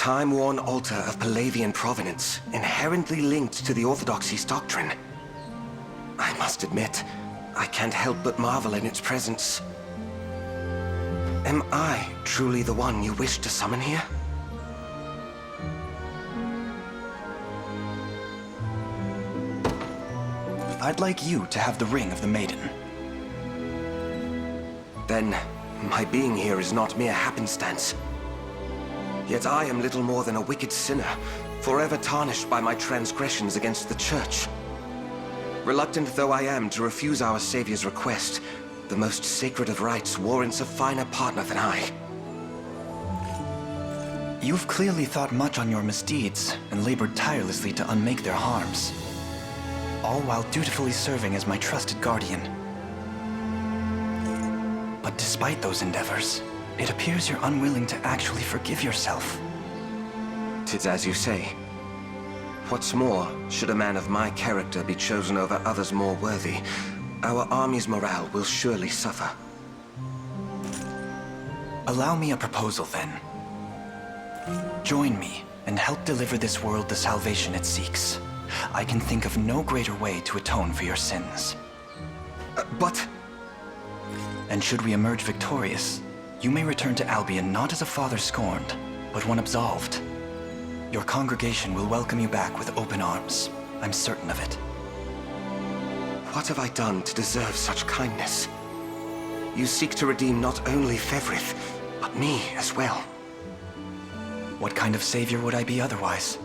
time-worn altar of Palavian provenance, inherently linked to the Orthodoxy's doctrine. I must admit, I can't help but marvel in its presence. Am I truly the one you wish to summon here? I'd like you to have the Ring of the Maiden. Then, my being here is not mere happenstance. Yet I am little more than a wicked sinner, forever tarnished by my transgressions against the Church. Reluctant though I am to refuse our Savior's request, the most sacred of rites warrants a finer partner than I. You've clearly thought much on your misdeeds, and labored tirelessly to unmake their harms. All while dutifully serving as my trusted guardian. But despite those endeavors, it appears you're unwilling to actually forgive yourself. 'Tis as you say. What's more, should a man of my character be chosen over others more worthy, our army's morale will surely suffer. Allow me a proposal then. Join me and help deliver this world the salvation it seeks. I can think of no greater way to atone for your sins. But... And should we emerge victorious, you may return to Albion not as a father scorned, but one absolved. Your congregation will welcome you back with open arms. I'm certain of it. What have I done to deserve such kindness? You seek to redeem not only Fevrith, but me as well. What kind of savior would I be otherwise?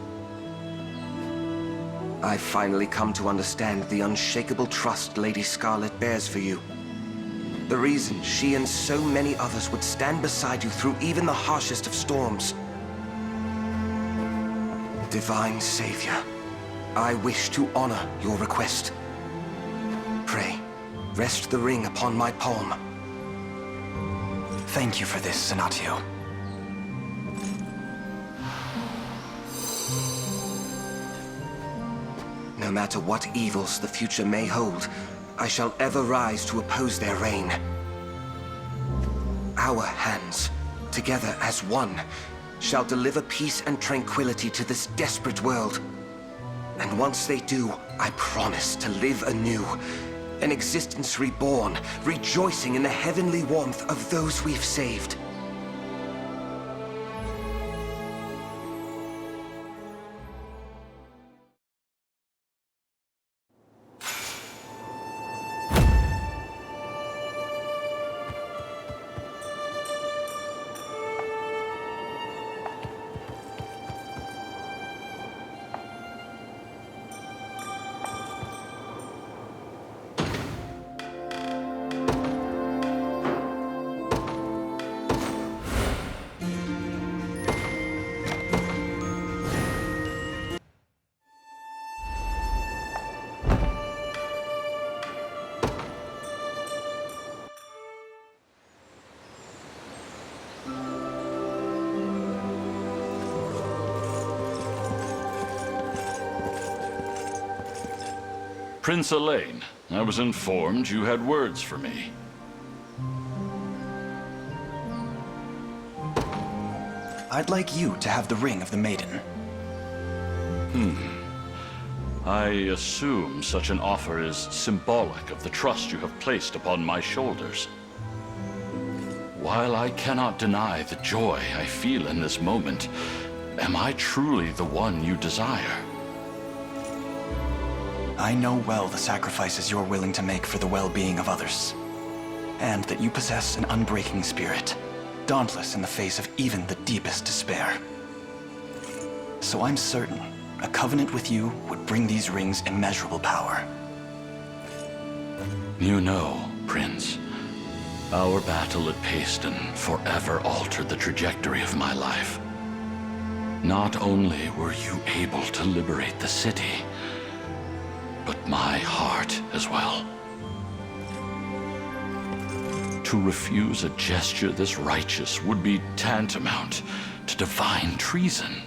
I've finally come to understand the unshakable trust Lady Scarlet bears for you. The reason she and so many others would stand beside you through even the harshest of storms. Divine Savior, I wish to honor your request. Pray, rest the ring upon my palm. Thank you for this, Senatio. No matter what evils the future may hold, I shall ever rise to oppose their reign. Our hands, together as one, shall deliver peace and tranquility to this desperate world. And once they do, I promise to live anew, an existence reborn, rejoicing in the heavenly warmth of those we've saved. Prince Elaine, I was informed you had words for me. I'd like you to have the Ring of the Maiden. I assume such an offer is symbolic of the trust you have placed upon my shoulders. While I cannot deny the joy I feel in this moment, am I truly the one you desire? I know well the sacrifices you're willing to make for the well-being of others, and that you possess an unbreaking spirit, dauntless in the face of even the deepest despair. So I'm certain a covenant with you would bring these rings immeasurable power. You know, Prince, our battle at Paeston forever altered the trajectory of my life. Not only were you able to liberate the city, but my heart as well. To refuse a gesture this righteous would be tantamount to divine treason.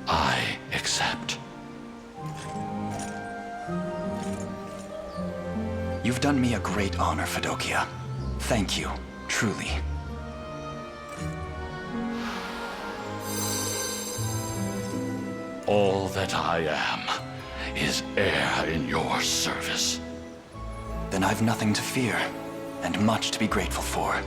I accept. You've done me a great honor, Fedokia. Thank you, truly. All that I am is air in your service. Then I've nothing to fear, and much to be grateful for.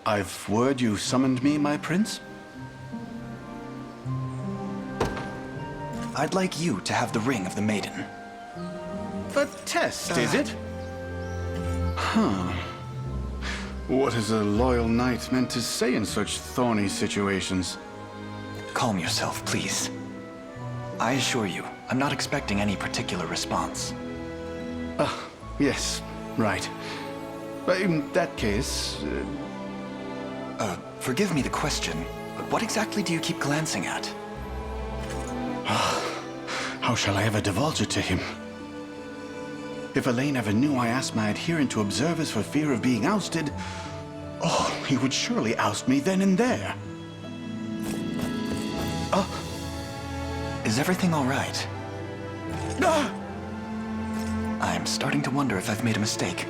I've word you summoned me, my prince? I'd like you to have the ring of the maiden. A test, is it? Huh. What is a loyal knight meant to say in such thorny situations? Calm yourself, please. I assure you, I'm not expecting any particular response. Yes, right. But in that case... Forgive me the question, but what exactly do you keep glancing at? how shall I ever divulge it to him? If Elaine ever knew I asked my adherent to observe us for fear of being ousted, oh, he would surely oust me then and there. Is everything all right? I'm starting to wonder if I've made a mistake.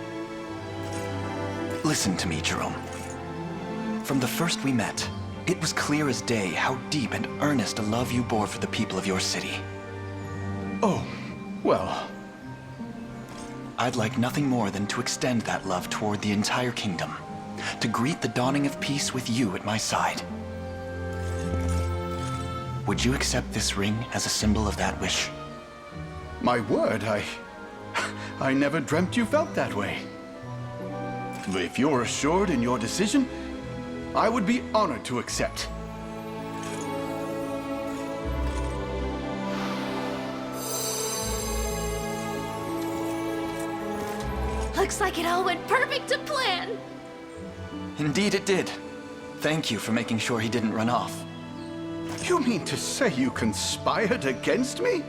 Listen to me, Jerome. From the first we met, it was clear as day how deep and earnest a love you bore for the people of your city. Oh, well... I'd like nothing more than to extend that love toward the entire kingdom, to greet the dawning of peace with you at my side. Would you accept this ring as a symbol of that wish? My word, I never dreamt you felt that way. If you're assured in your decision, I would be honored to accept. Looks like it all went perfect to plan. Indeed it did. Thank you for making sure he didn't run off. You mean to say you conspired against me?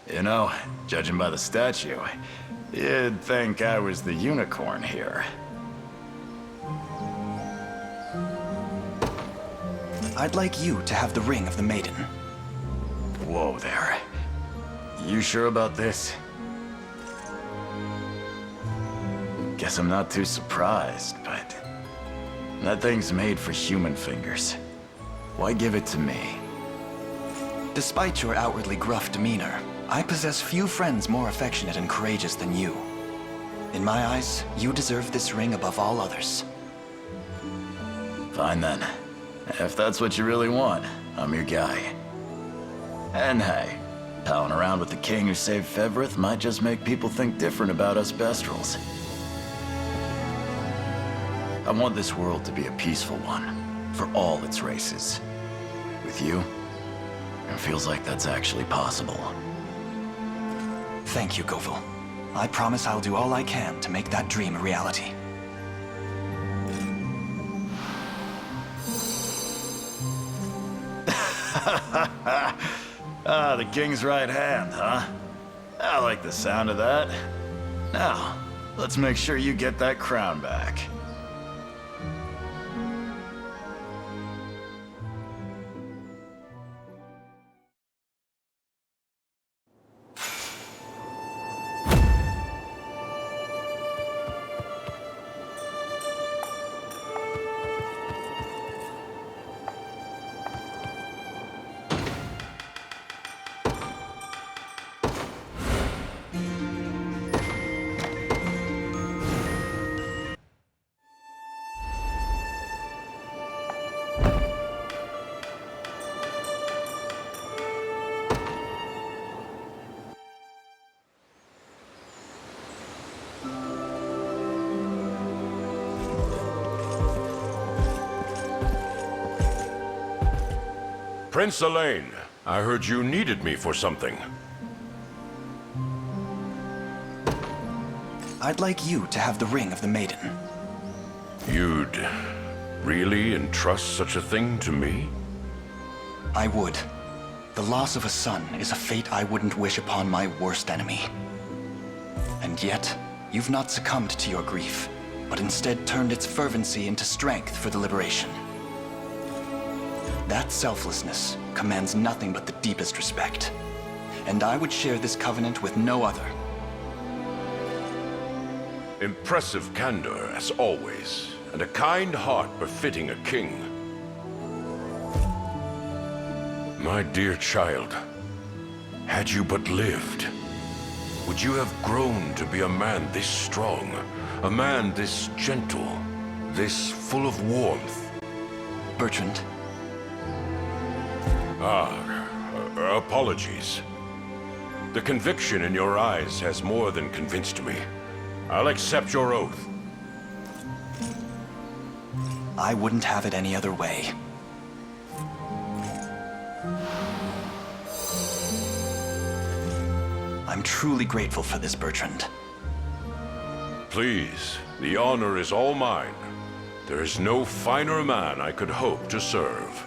You know, judging by the statue, you'd think I was the unicorn here. I'd like you to have the ring of the maiden. Whoa there. You sure about this? Guess I'm not too surprised, but... that thing's made for human fingers. Why give it to me? Despite your outwardly gruff demeanor, I possess few friends more affectionate and courageous than you. In my eyes, you deserve this ring above all others. Fine then. If that's what you really want, I'm your guy. And hey, palling around with the king who saved Fevrith might just make people think different about us Bestrels. I want this world to be a peaceful one, for all its races. With you, it feels like that's actually possible. Thank you, Govil. I promise I'll do all I can to make that dream a reality. Ah, the king's right hand, huh? I like the sound of that. Now, Let's make sure you get that crown back. Prince Elaine, I heard you needed me for something. I'd like you to have the Ring of the Maiden. You'd really entrust such a thing to me? I would. The loss of a son is a fate I wouldn't wish upon my worst enemy. And yet, you've not succumbed to your grief, but instead turned its fervency into strength for the liberation. That selflessness commands nothing but the deepest respect. And I would share this covenant with no other. Impressive candor, as always, and a kind heart befitting a king. My dear child, had you but lived, would you have grown to be a man this strong, a man this gentle, this full of warmth? Bertrand. Apologies. The conviction in your eyes has more than convinced me. I'll accept your oath. I wouldn't have it any other way. I'm truly grateful for this, Bertrand. Please, the honor is all mine. There is no finer man I could hope to serve.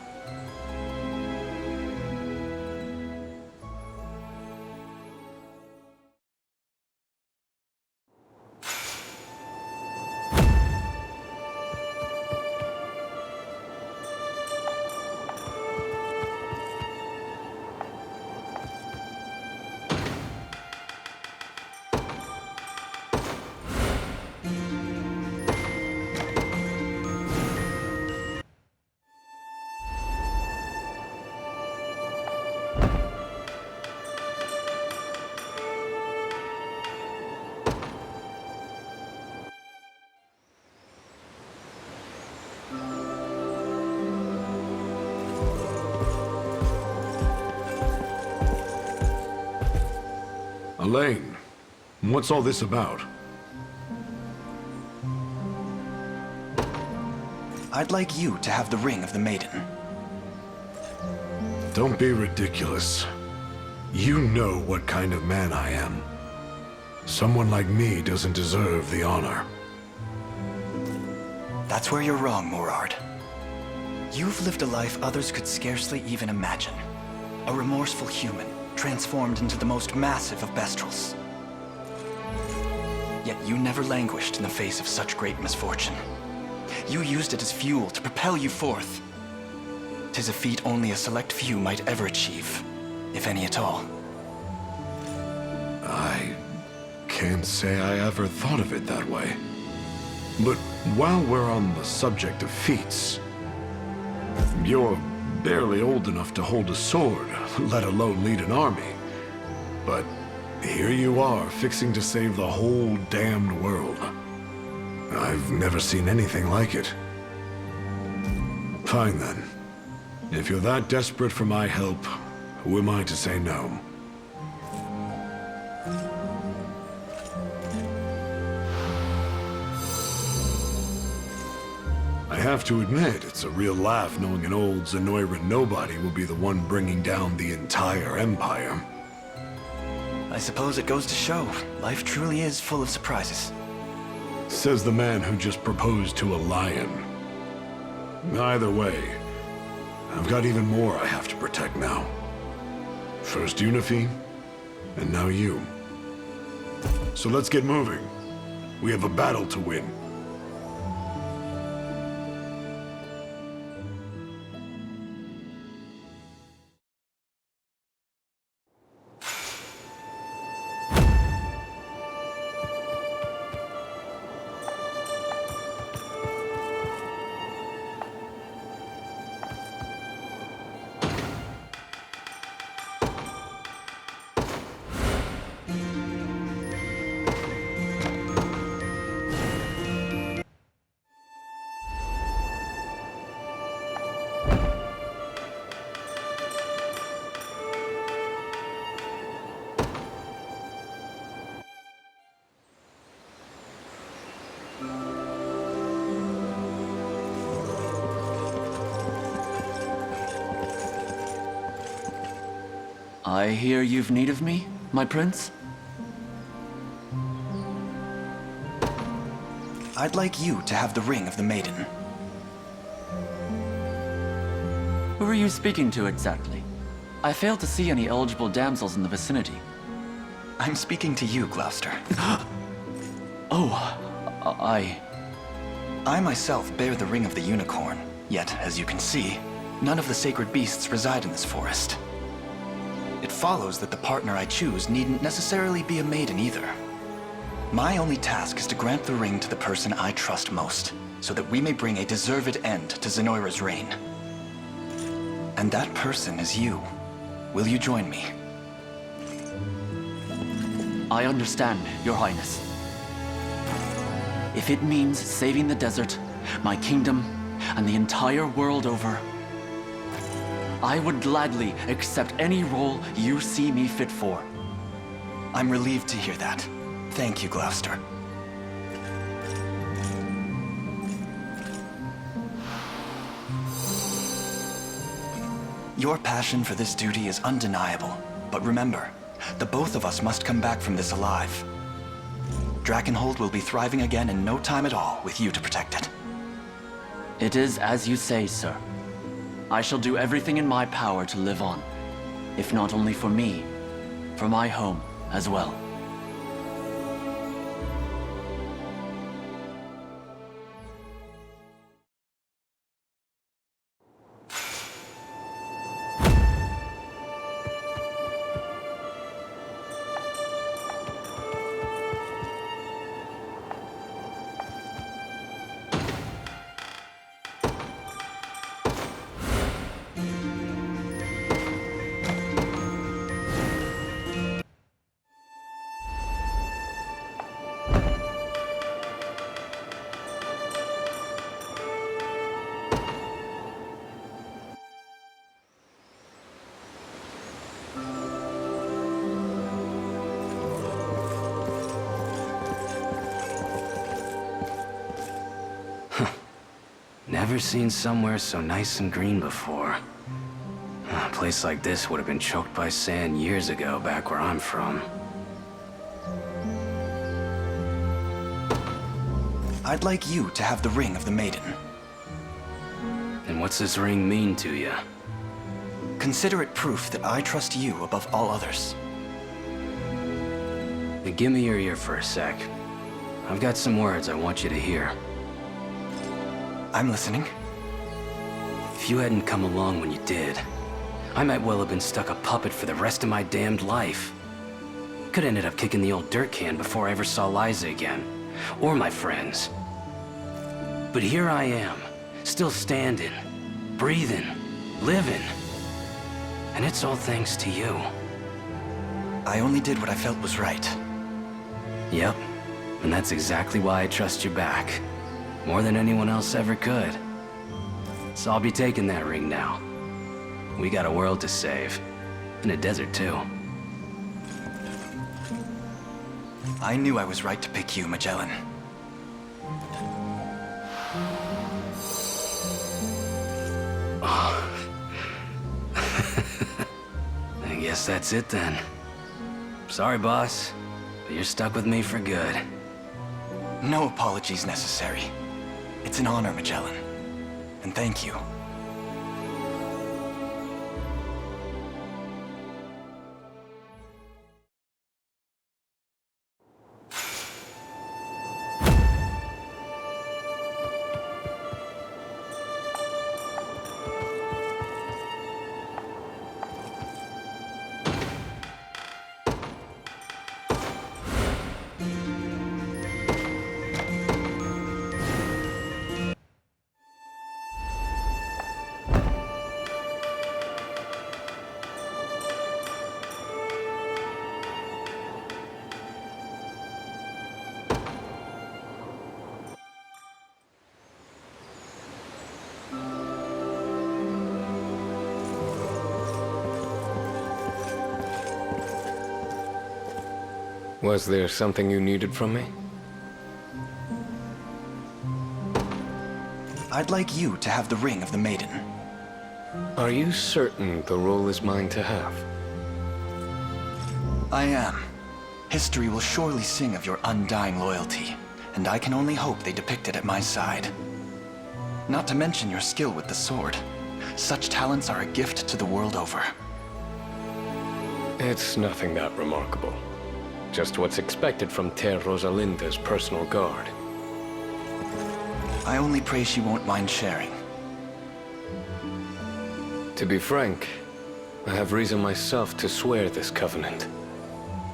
Elaine, what's all this about? I'd like you to have the Ring of the Maiden. Don't be ridiculous. You know what kind of man I am. Someone like me doesn't deserve the honor. That's where you're wrong, Morard. You've lived a life others could scarcely even imagine. A remorseful human, transformed into the most massive of Bestrels. Yet you never languished in the face of such great misfortune. You used it as fuel to propel you forth. 'Tis a feat only a select few might ever achieve, if any at all. I can't say I ever thought of it that way. But while we're on the subject of feats, you're barely old enough to hold a sword, let alone lead an army. But here you are, fixing to save the whole damned world. I've never seen anything like it. Fine then. If you're that desperate for my help, who am I to say no? I have to admit, it's a real laugh knowing an old Zenoiran nobody will be the one bringing down the entire Empire. I suppose it goes to show, life truly is full of surprises. Says the man who just proposed to a lion. Either way, I've got even more I have to protect now. First Unifi, and now you. So let's get moving. We have a battle to win. I hear you've need of me, my prince? I'd like you to have the ring of the maiden. Who are you speaking to exactly? I fail to see any eligible damsels in the vicinity. I'm speaking to you, Gloucester. I myself bear the ring of the unicorn, yet, as you can see, none of the sacred beasts reside in this forest. It follows that the partner I choose needn't necessarily be a maiden either. My only task is to grant the ring to the person I trust most, so that we may bring a deserved end to Zenoira's reign. And that person is you. Will you join me? I understand, Your Highness. If it means saving the desert, my kingdom, and the entire world over, I would gladly accept any role you see me fit for. I'm relieved to hear that. Thank you, Gloucester. Your passion for this duty is undeniable, but remember, the both of us must come back from this alive. Drakenhold will be thriving again in no time at all, with you to protect it. It is as you say, sir. I shall do everything in my power to live on, if not only for me, for my home as well. Never seen somewhere so nice and green before. A place like this would have been choked by sand years ago back where I'm from. I'd like you to have the ring of the maiden. And what's this ring mean to you? Consider it proof that I trust you above all others. Then give me your ear for a sec. I've got some words I want you to hear. I'm listening. If you hadn't come along when you did, I might well have been stuck a puppet for the rest of my damned life. Could have ended up kicking the old dirt can before I ever saw Liza again, or my friends. But here I am, still standing, breathing, living. And it's all thanks to you. I only did what I felt was right. Yep, and that's exactly why I trust you back. More than anyone else ever could. So I'll be taking that ring now. We got a world to save. And a desert, too. I knew I was right to pick you, Magellan. I guess that's it then. Sorry, boss, but you're stuck with me for good. No apologies necessary. It's an honor, Magellan. And thank you. Was there something you needed from me? I'd like you to have the ring of the maiden. Are you certain the role is mine to have? I am. History will surely sing of your undying loyalty, and I can only hope they depict it at my side. Not to mention your skill with the sword. Such talents are a gift to the world over. It's nothing that remarkable. Just what's expected from Ter Rosalinda's personal guard. I only pray she won't mind sharing. To be frank, I have reason myself to swear this covenant.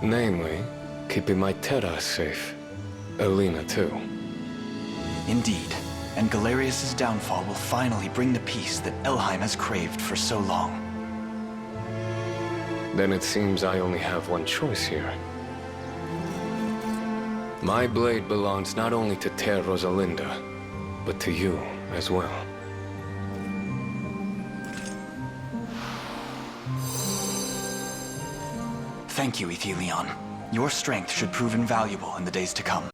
Namely, keeping my Terra safe. Alina too. Indeed, and Galerius's downfall will finally bring the peace that Elheim has craved for so long. Then it seems I only have one choice here. My blade belongs not only to Ter Rosalinda, but to you as well. Thank you, Ethelion. Your strength should prove invaluable in the days to come.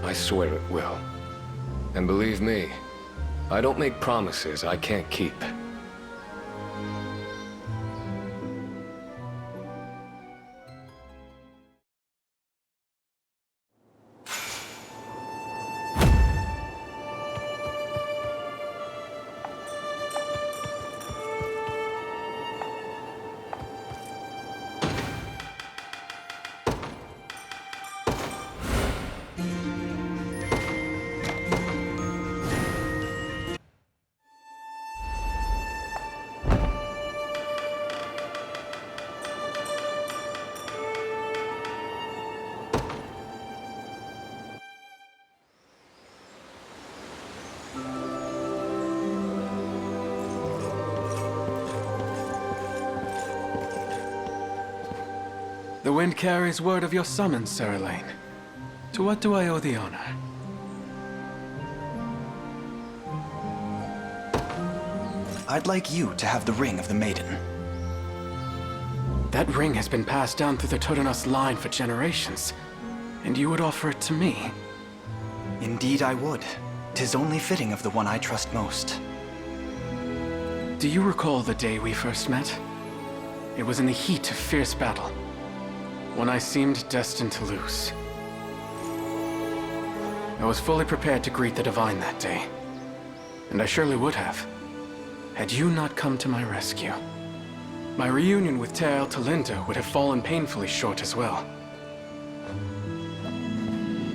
I swear it will. And believe me, I don't make promises I can't keep. The wind carries word of your summons, Sir Elaine. To what do I owe the honor? I'd like you to have the ring of the maiden. That ring has been passed down through the Totenos line for generations, and you would offer it to me? Indeed I would. 'Tis only fitting of the one I trust most. Do you recall the day we first met? It was in the heat of fierce battle, when I seemed destined to lose. I was fully prepared to greet the Divine that day, and I surely would have, had you not come to my rescue. My reunion with Ter Talinda would have fallen painfully short as well.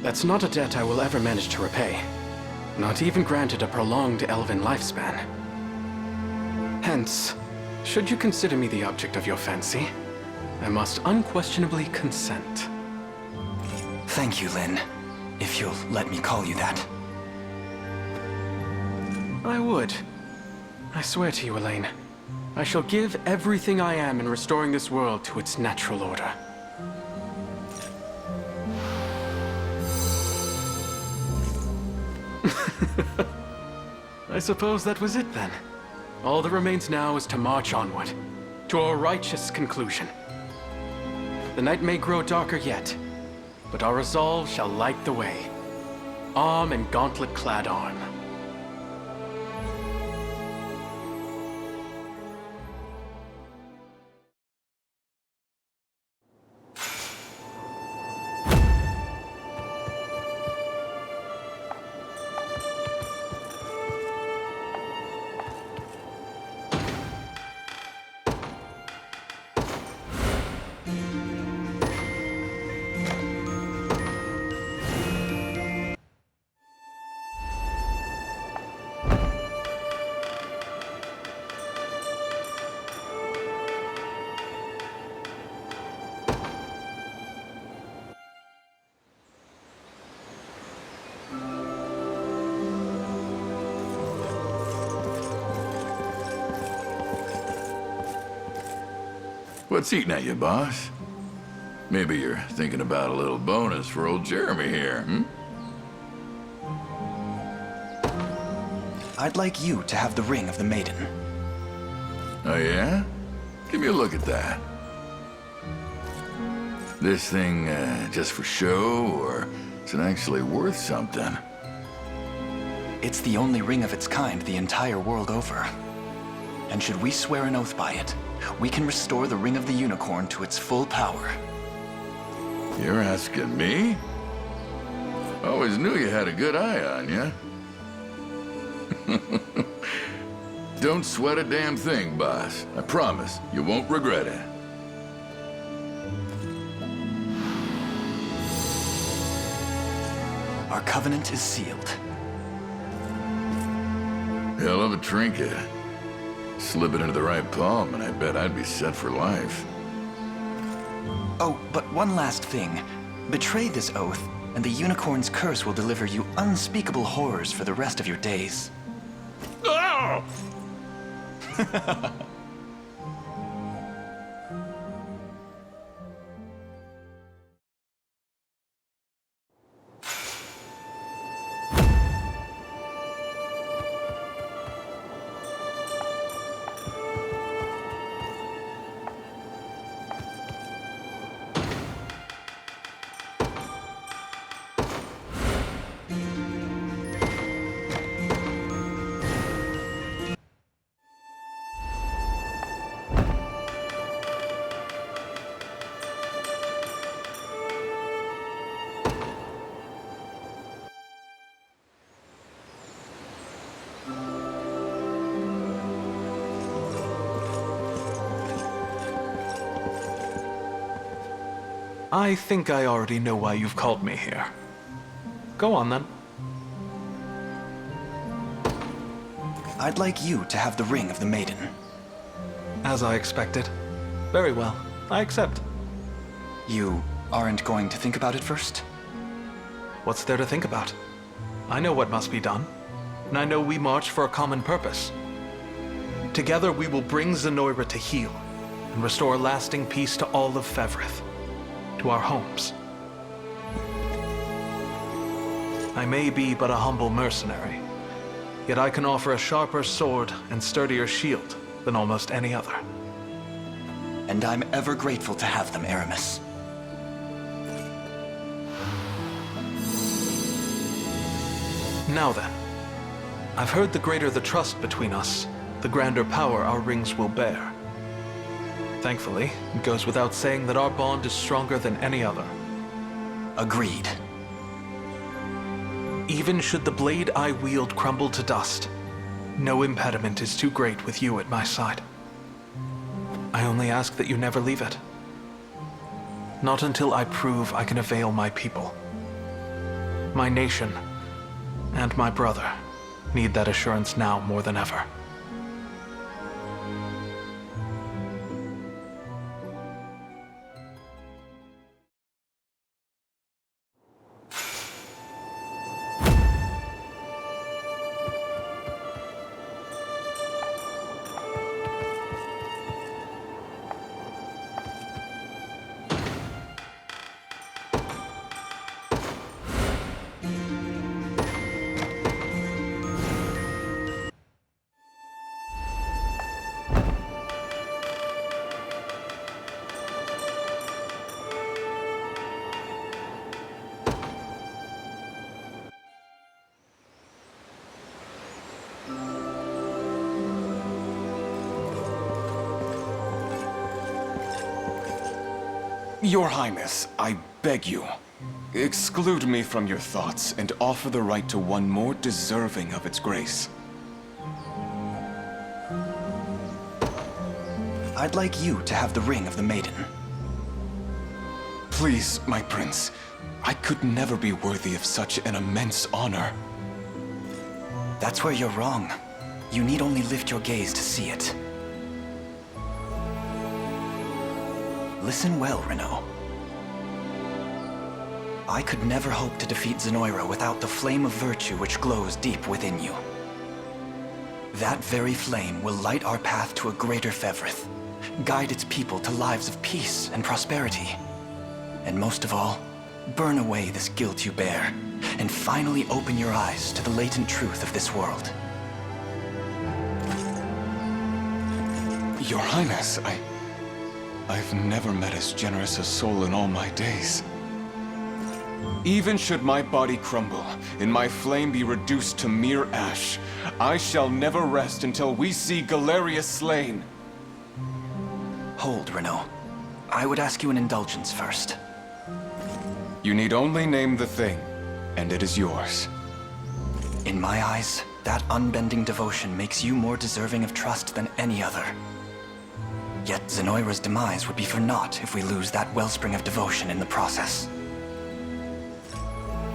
That's not a debt I will ever manage to repay, not even granted a prolonged elven lifespan. Hence, should you consider me the object of your fancy, I must unquestionably consent. Thank you, Lynn. If you'll let me call you that. I would. I swear to you, Elaine, I shall give everything I am in restoring this world to its natural order. I suppose that was it then. All that remains now is to march onward, to a righteous conclusion. The night may grow darker yet, but our resolve shall light the way. Arm and gauntlet-clad arm. What's eating at you, boss? Maybe you're thinking about a little bonus for old Jeremy here, hmm? I'd like you to have the ring of the maiden. Oh, yeah? Give me a look at that. This thing just for show, or is it actually worth something? It's the only ring of its kind the entire world over. And should we swear an oath by it, we can restore the Ring of the Unicorn to its full power. You're asking me? Always knew you had a good eye on you. Don't sweat a damn thing, boss. I promise, you won't regret it. Our covenant is sealed. Hell of a trinket. Slip it into the right palm, and I bet I'd be set for life. Oh, but one last thing. Betray this oath, and the unicorn's curse will deliver you unspeakable horrors for the rest of your days. Oh! I think I already know why you've called me here. Go on, then. I'd like you to have the Ring of the Maiden. As I expected. Very well. I accept. You aren't going to think about it first? What's there to think about? I know what must be done, and I know we march for a common purpose. Together we will bring Zenoira to heal, and restore lasting peace to all of Fevrith, to our homes. I may be but a humble mercenary, yet I can offer a sharper sword and sturdier shield than almost any other. And I'm ever grateful to have them, Aramis. Now then, I've heard the greater the trust between us, the grander power our rings will bear. Thankfully, it goes without saying that our bond is stronger than any other. Agreed. Even should the blade I wield crumble to dust, no impediment is too great with you at my side. I only ask that you never leave it. Not until I prove I can avail my people. My nation and my brother need that assurance now more than ever. Your Highness, I beg you, exclude me from your thoughts and offer the right to one more deserving of its grace. I'd like you to have the Ring of the Maiden. Please, my prince, I could never be worthy of such an immense honor. That's where you're wrong. You need only lift your gaze to see it. Listen well, Renaud. I could never hope to defeat Zenoira without the flame of virtue which glows deep within you. That very flame will light our path to a greater Fevrith, guide its people to lives of peace and prosperity, and most of all, burn away this guilt you bear, and finally open your eyes to the latent truth of this world. Your Highness, I've never met as generous a soul in all my days. Even should my body crumble, and my flame be reduced to mere ash, I shall never rest until we see Galerius slain. Hold, Renault. I would ask you an indulgence first. You need only name the thing, and it is yours. In my eyes, that unbending devotion makes you more deserving of trust than any other. Yet Zenoira's demise would be for naught if we lose that wellspring of devotion in the process.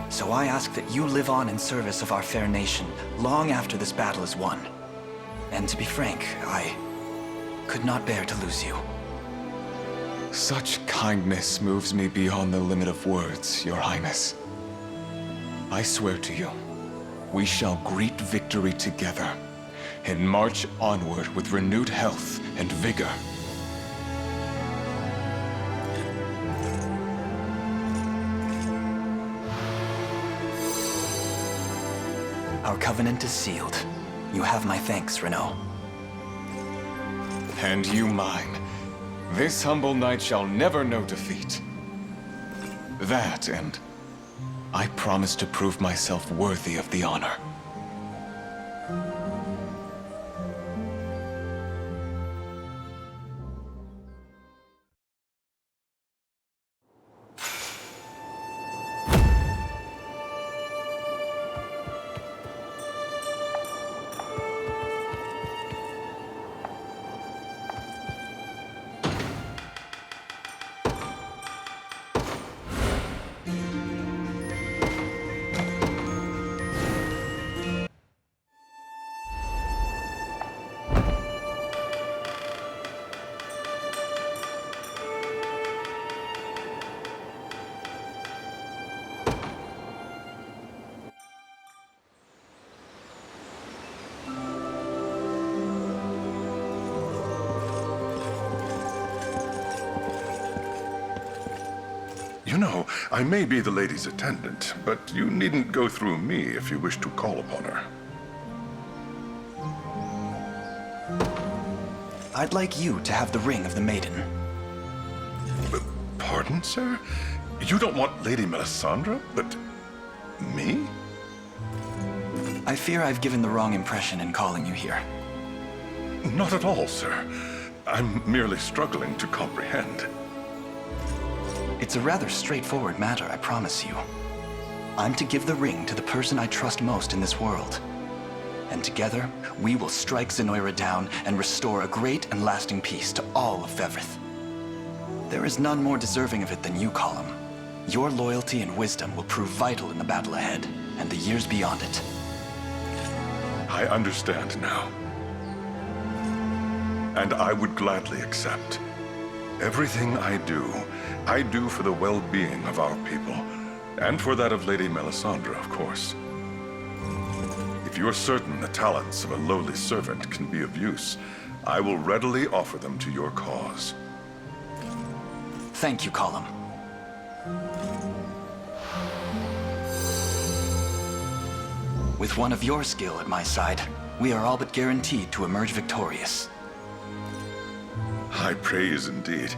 So I ask that you live on in service of our fair nation long after this battle is won. And to be frank, I could not bear to lose you. Such kindness moves me beyond the limit of words, Your Highness. I swear to you, we shall greet victory together and march onward with renewed health and vigor. Our covenant is sealed. You have my thanks, Renault. And you mine. This humble knight shall never know defeat. That, and I promise to prove myself worthy of the honor. You know, I may be the lady's attendant, but you needn't go through me if you wish to call upon her. I'd like you to have the ring of the maiden. Pardon, sir? You don't want Lady Melisandre, but me? I fear I've given the wrong impression in calling you here. Not at all, sir. I'm merely struggling to comprehend. It's a rather straightforward matter, I promise you. I'm to give the ring to the person I trust most in this world. And together, we will strike Zenoira down and restore a great and lasting peace to all of Fevrith. There is none more deserving of it than you, Colum. Your loyalty and wisdom will prove vital in the battle ahead, and the years beyond it. I understand now. And I would gladly accept. Everything I do for the well-being of our people, and for that of Lady Melisandre, of course. If you're certain the talents of a lowly servant can be of use, I will readily offer them to your cause. Thank you, Colum. With one of your skill at my side, we are all but guaranteed to emerge victorious. High praise indeed.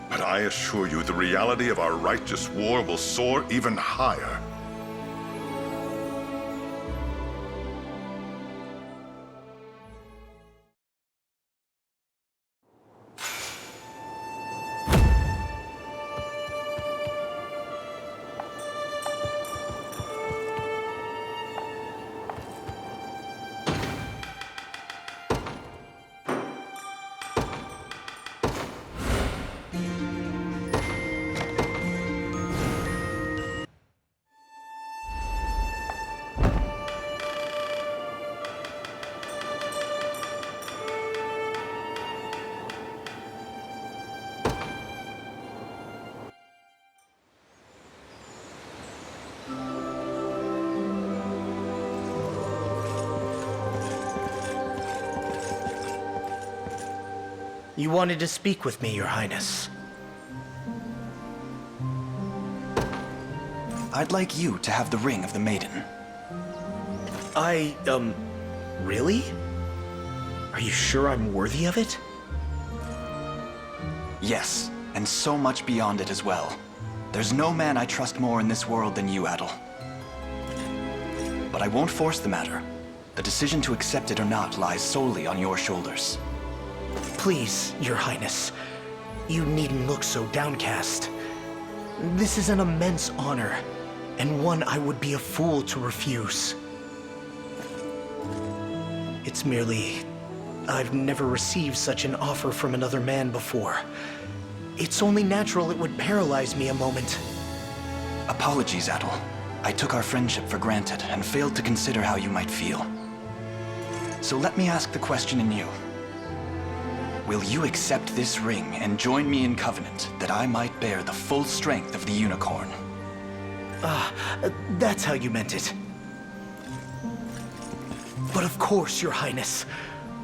But I assure you, the reality of our righteous war will soar even higher. You wanted to speak with me, Your Highness. I'd like you to have the ring of the maiden. Really? Are you sure I'm worthy of it? Yes, and so much beyond it as well. There's no man I trust more in this world than you, Adel. But I won't force the matter. The decision to accept it or not lies solely on your shoulders. Please, Your Highness. You needn't look so downcast. This is an immense honor, and one I would be a fool to refuse. It's merely... I've never received such an offer from another man before. It's only natural it would paralyze me a moment. Apologies, Adel. I took our friendship for granted and failed to consider how you might feel. So let me ask the question anew. Will you accept this ring and join me in covenant that I might bear the full strength of the unicorn? That's how you meant it. But of course, Your Highness.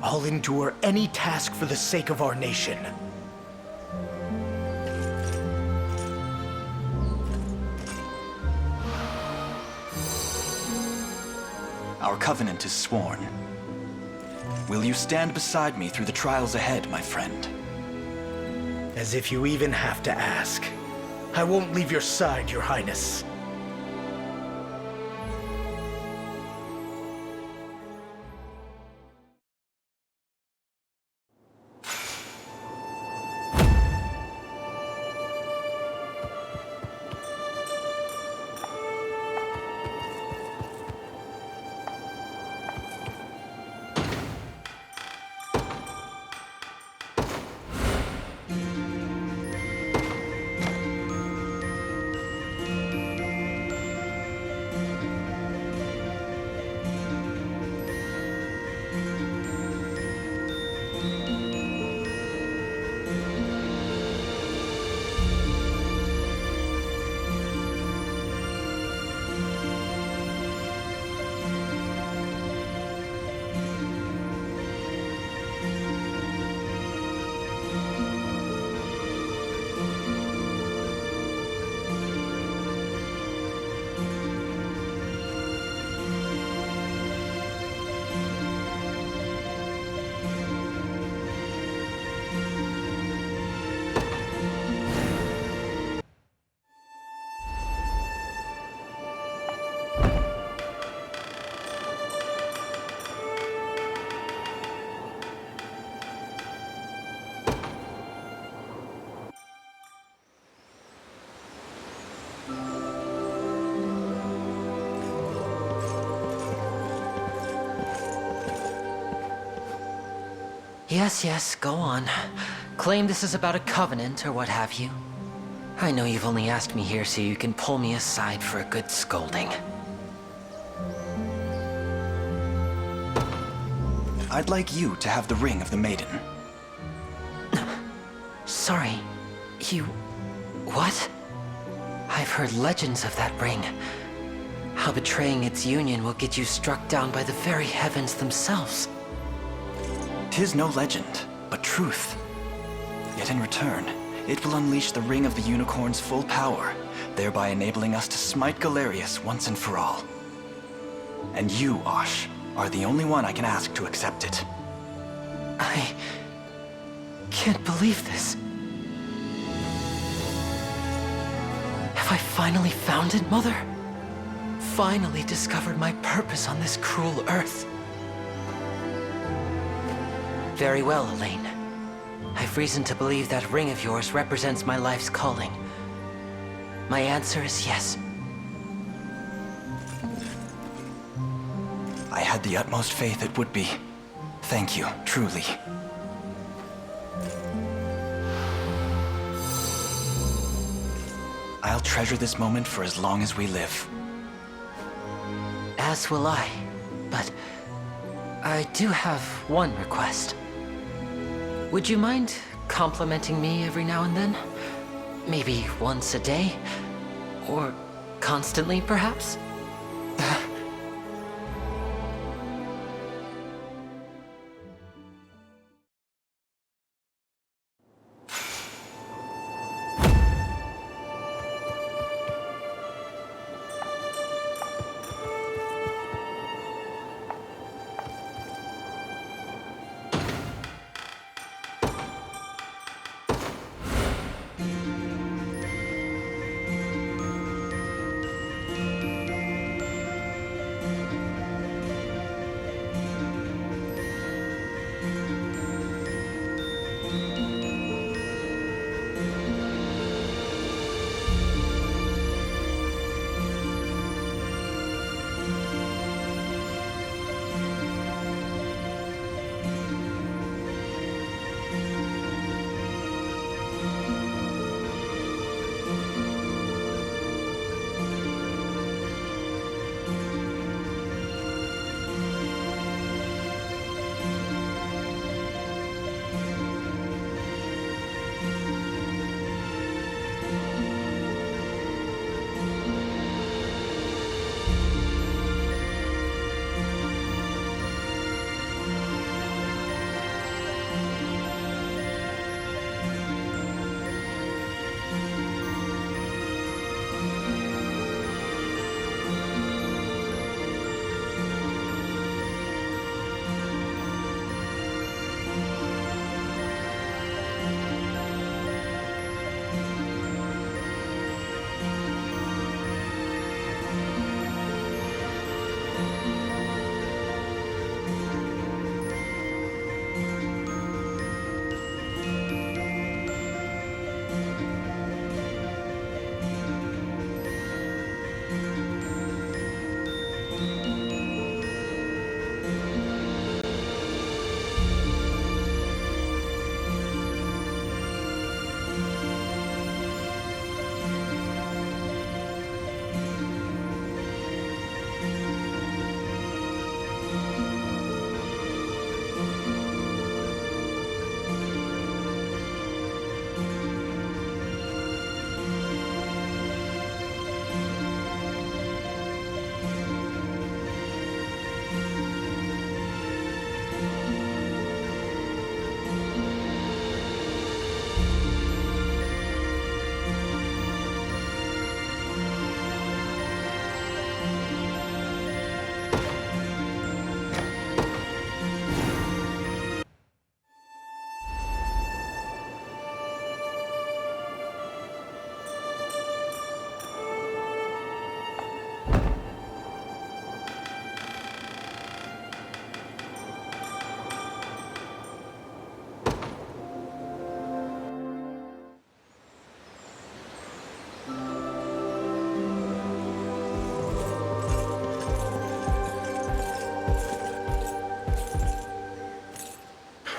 I'll endure any task for the sake of our nation. Our covenant is sworn. Will you stand beside me through the trials ahead, my friend? As if you even have to ask. I won't leave your side, Your Highness. Yes, yes, go on. Claim this is about a covenant or what have you. I know you've only asked me here so you can pull me aside for a good scolding. I'd like you to have the ring of the maiden. Sorry, you... what? I've heard legends of that ring. How betraying its union will get you struck down by the very heavens themselves. 'Tis no legend, but truth. Yet in return, it will unleash the Ring of the Unicorn's full power, thereby enabling us to smite Galerius once and for all. And you, Osh, are the only one I can ask to accept it. I... can't believe this. Have I finally found it, Mother? Finally discovered my purpose on this cruel earth. Very well, Elaine. I've reason to believe that ring of yours represents my life's calling. My answer is yes. I had the utmost faith it would be. Thank you, truly. I'll treasure this moment for as long as we live. As will I, but I do have one request. Would you mind complimenting me every now and then? Maybe once a day? Or constantly, perhaps?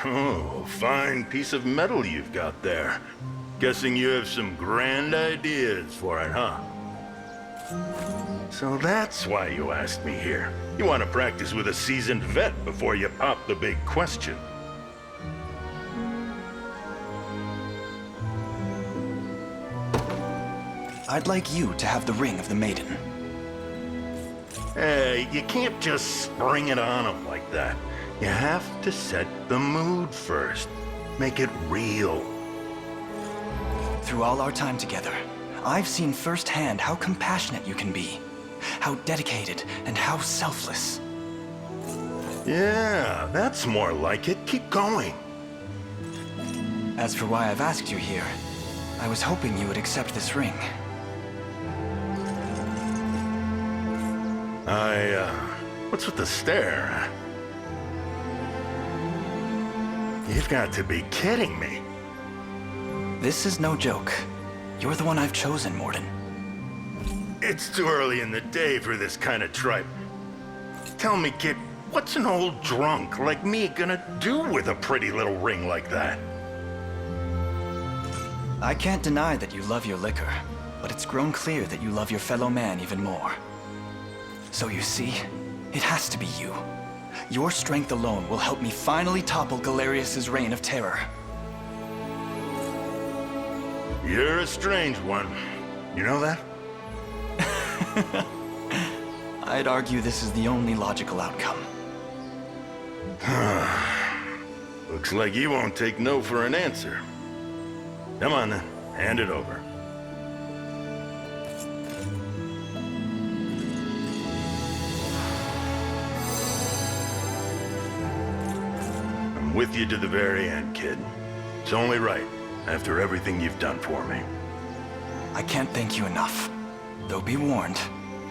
Oh, fine piece of metal you've got there. Guessing you have some grand ideas for it, huh? So that's why you asked me here. You want to practice with a seasoned vet before you pop the big question. I'd like you to have the ring of the maiden. Hey, you can't just spring it on them like that. You have to set the mood first. Make it real. Through all our time together, I've seen firsthand how compassionate you can be, how dedicated and how selfless. Yeah, that's more like it. Keep going. As for why I've asked you here, I was hoping you would accept this ring. What's with the stare? You've got to be kidding me. This is no joke. You're the one I've chosen, Morden. It's too early in the day for this kind of tripe. Tell me, kid, what's an old drunk like me gonna do with a pretty little ring like that? I can't deny that you love your liquor, but it's grown clear that you love your fellow man even more. So you see, it has to be you. Your strength alone will help me finally topple Galerius's reign of terror. You're a strange one. You know that? I'd argue this is the only logical outcome. Looks like you won't take no for an answer. Come on then, hand it over. I'm with you to the very end, kid. It's only right, after everything you've done for me. I can't thank you enough. Though be warned,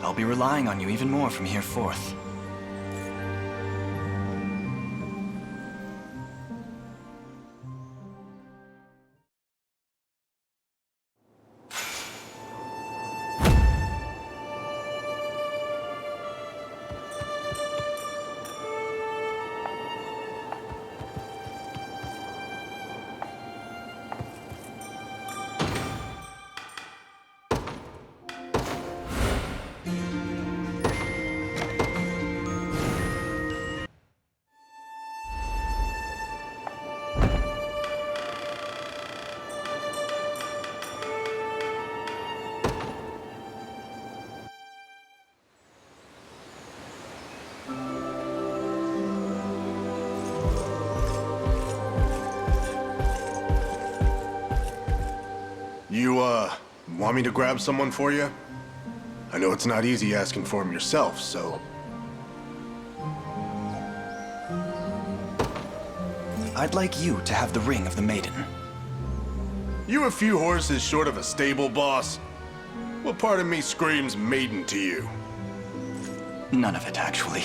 I'll be relying on you even more from here forth. You, want me to grab someone for you? I know it's not easy asking for him yourself, so... I'd like you to have the ring of the maiden. You a few horses short of a stable boss? What part of me screams maiden to you? None of it, actually.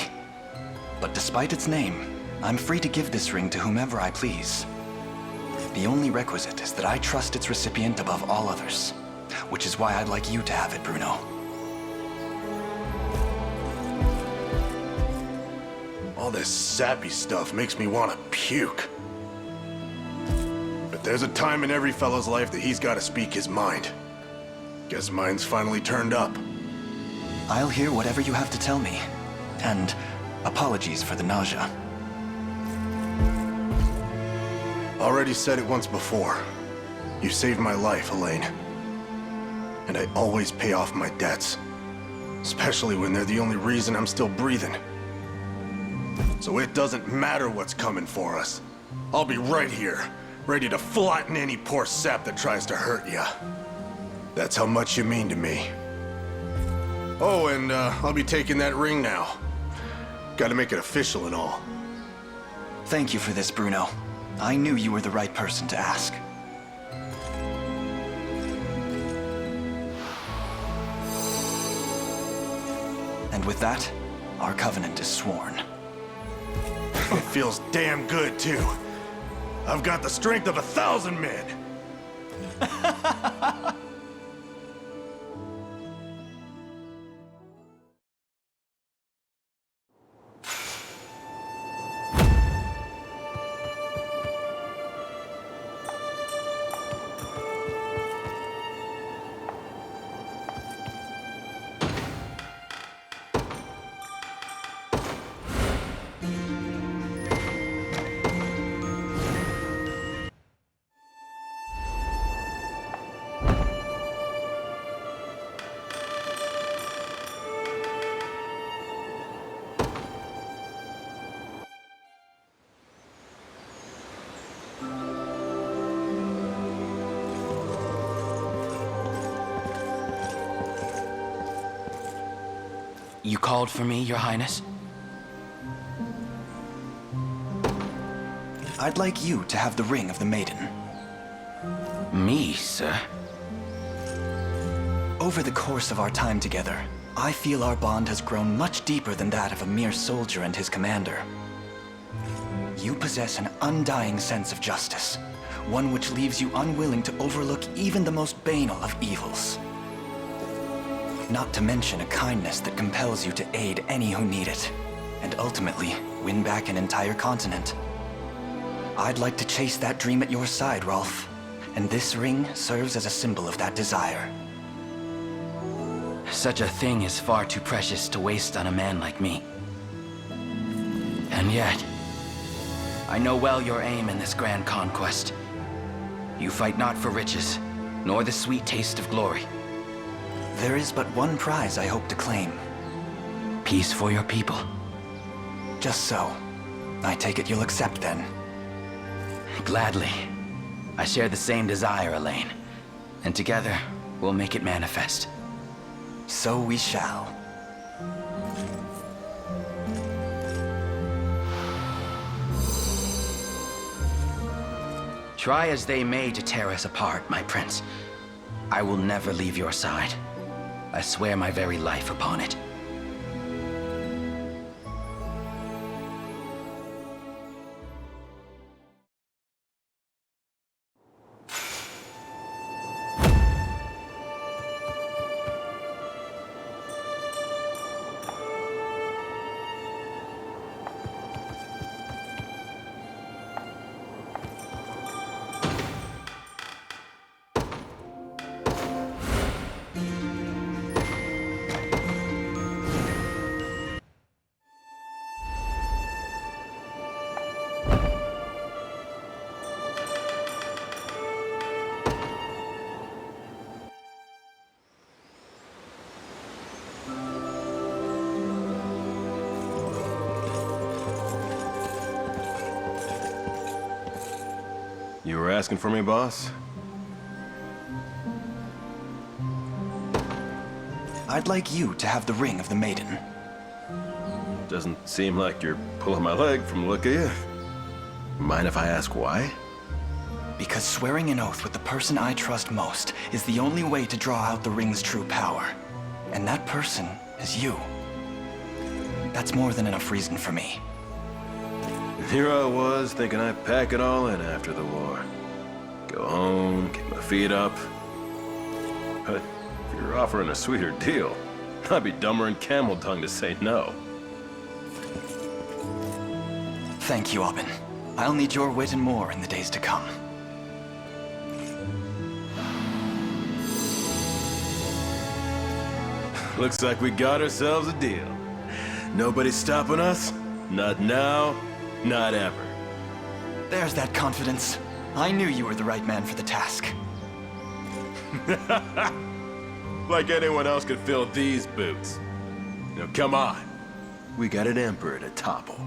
But despite its name, I'm free to give this ring to whomever I please. The only requisite is that I trust its recipient above all others, which is why I'd like you to have it, Bruno. All this sappy stuff makes me want to puke. But there's a time in every fellow's life that he's got to speak his mind. Guess mine's finally turned up. I'll hear whatever you have to tell me. And apologies for the nausea. Already said it once before. You saved my life, Elaine. And I always pay off my debts. Especially when they're the only reason I'm still breathing. So it doesn't matter what's coming for us. I'll be right here, ready to flatten any poor sap that tries to hurt ya. That's how much you mean to me. Oh, and I'll be taking that ring now. Gotta make it official and all. Thank you for this, Bruno. I knew you were the right person to ask. And with that, our covenant is sworn. It feels damn good, too. I've got the strength of 1,000 men. You called for me, Your Highness? I'd like you to have the ring of the maiden. Me, sir? Over the course of our time together, I feel our bond has grown much deeper than that of a mere soldier and his commander. You possess an undying sense of justice, one which leaves you unwilling to overlook even the most banal of evils. Not to mention a kindness that compels you to aid any who need it, and ultimately win back an entire continent. I'd like to chase that dream at your side, Rolf, and this ring serves as a symbol of that desire. Such a thing is far too precious to waste on a man like me. And yet, I know well your aim in this grand conquest. You fight not for riches, nor the sweet taste of glory. There is but one prize I hope to claim. Peace for your people. Just so. I take it you'll accept then. Gladly. I share the same desire, Elaine. And together, we'll make it manifest. So we shall. Try as they may to tear us apart, my prince. I will never leave your side. I swear my very life upon it. You were asking for me, boss? I'd like you to have the ring of the maiden. Doesn't seem like you're pulling my leg from the look of you. Mind if I ask why? Because swearing an oath with the person I trust most is the only way to draw out the ring's true power. And that person is you. That's more than enough reason for me. Here I was, thinking I'd pack it all in after the war. Go home, kick my feet up. But if you're offering a sweeter deal, I'd be dumber than camel tongue to say no. Thank you, Aubin. I'll need your wit and more in the days to come. Looks like we got ourselves a deal. Nobody's stopping us. Not now, not ever. There's that confidence. I knew you were the right man for the task. Like anyone else could fill these boots. Now come on. We got an emperor to topple.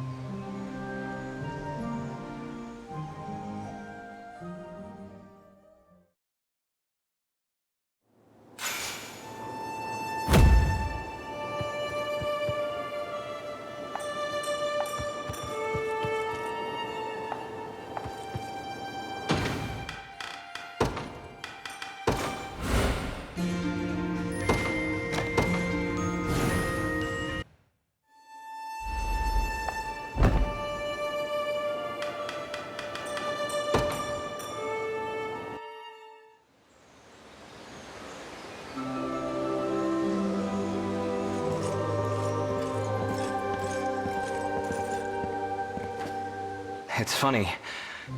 It's funny.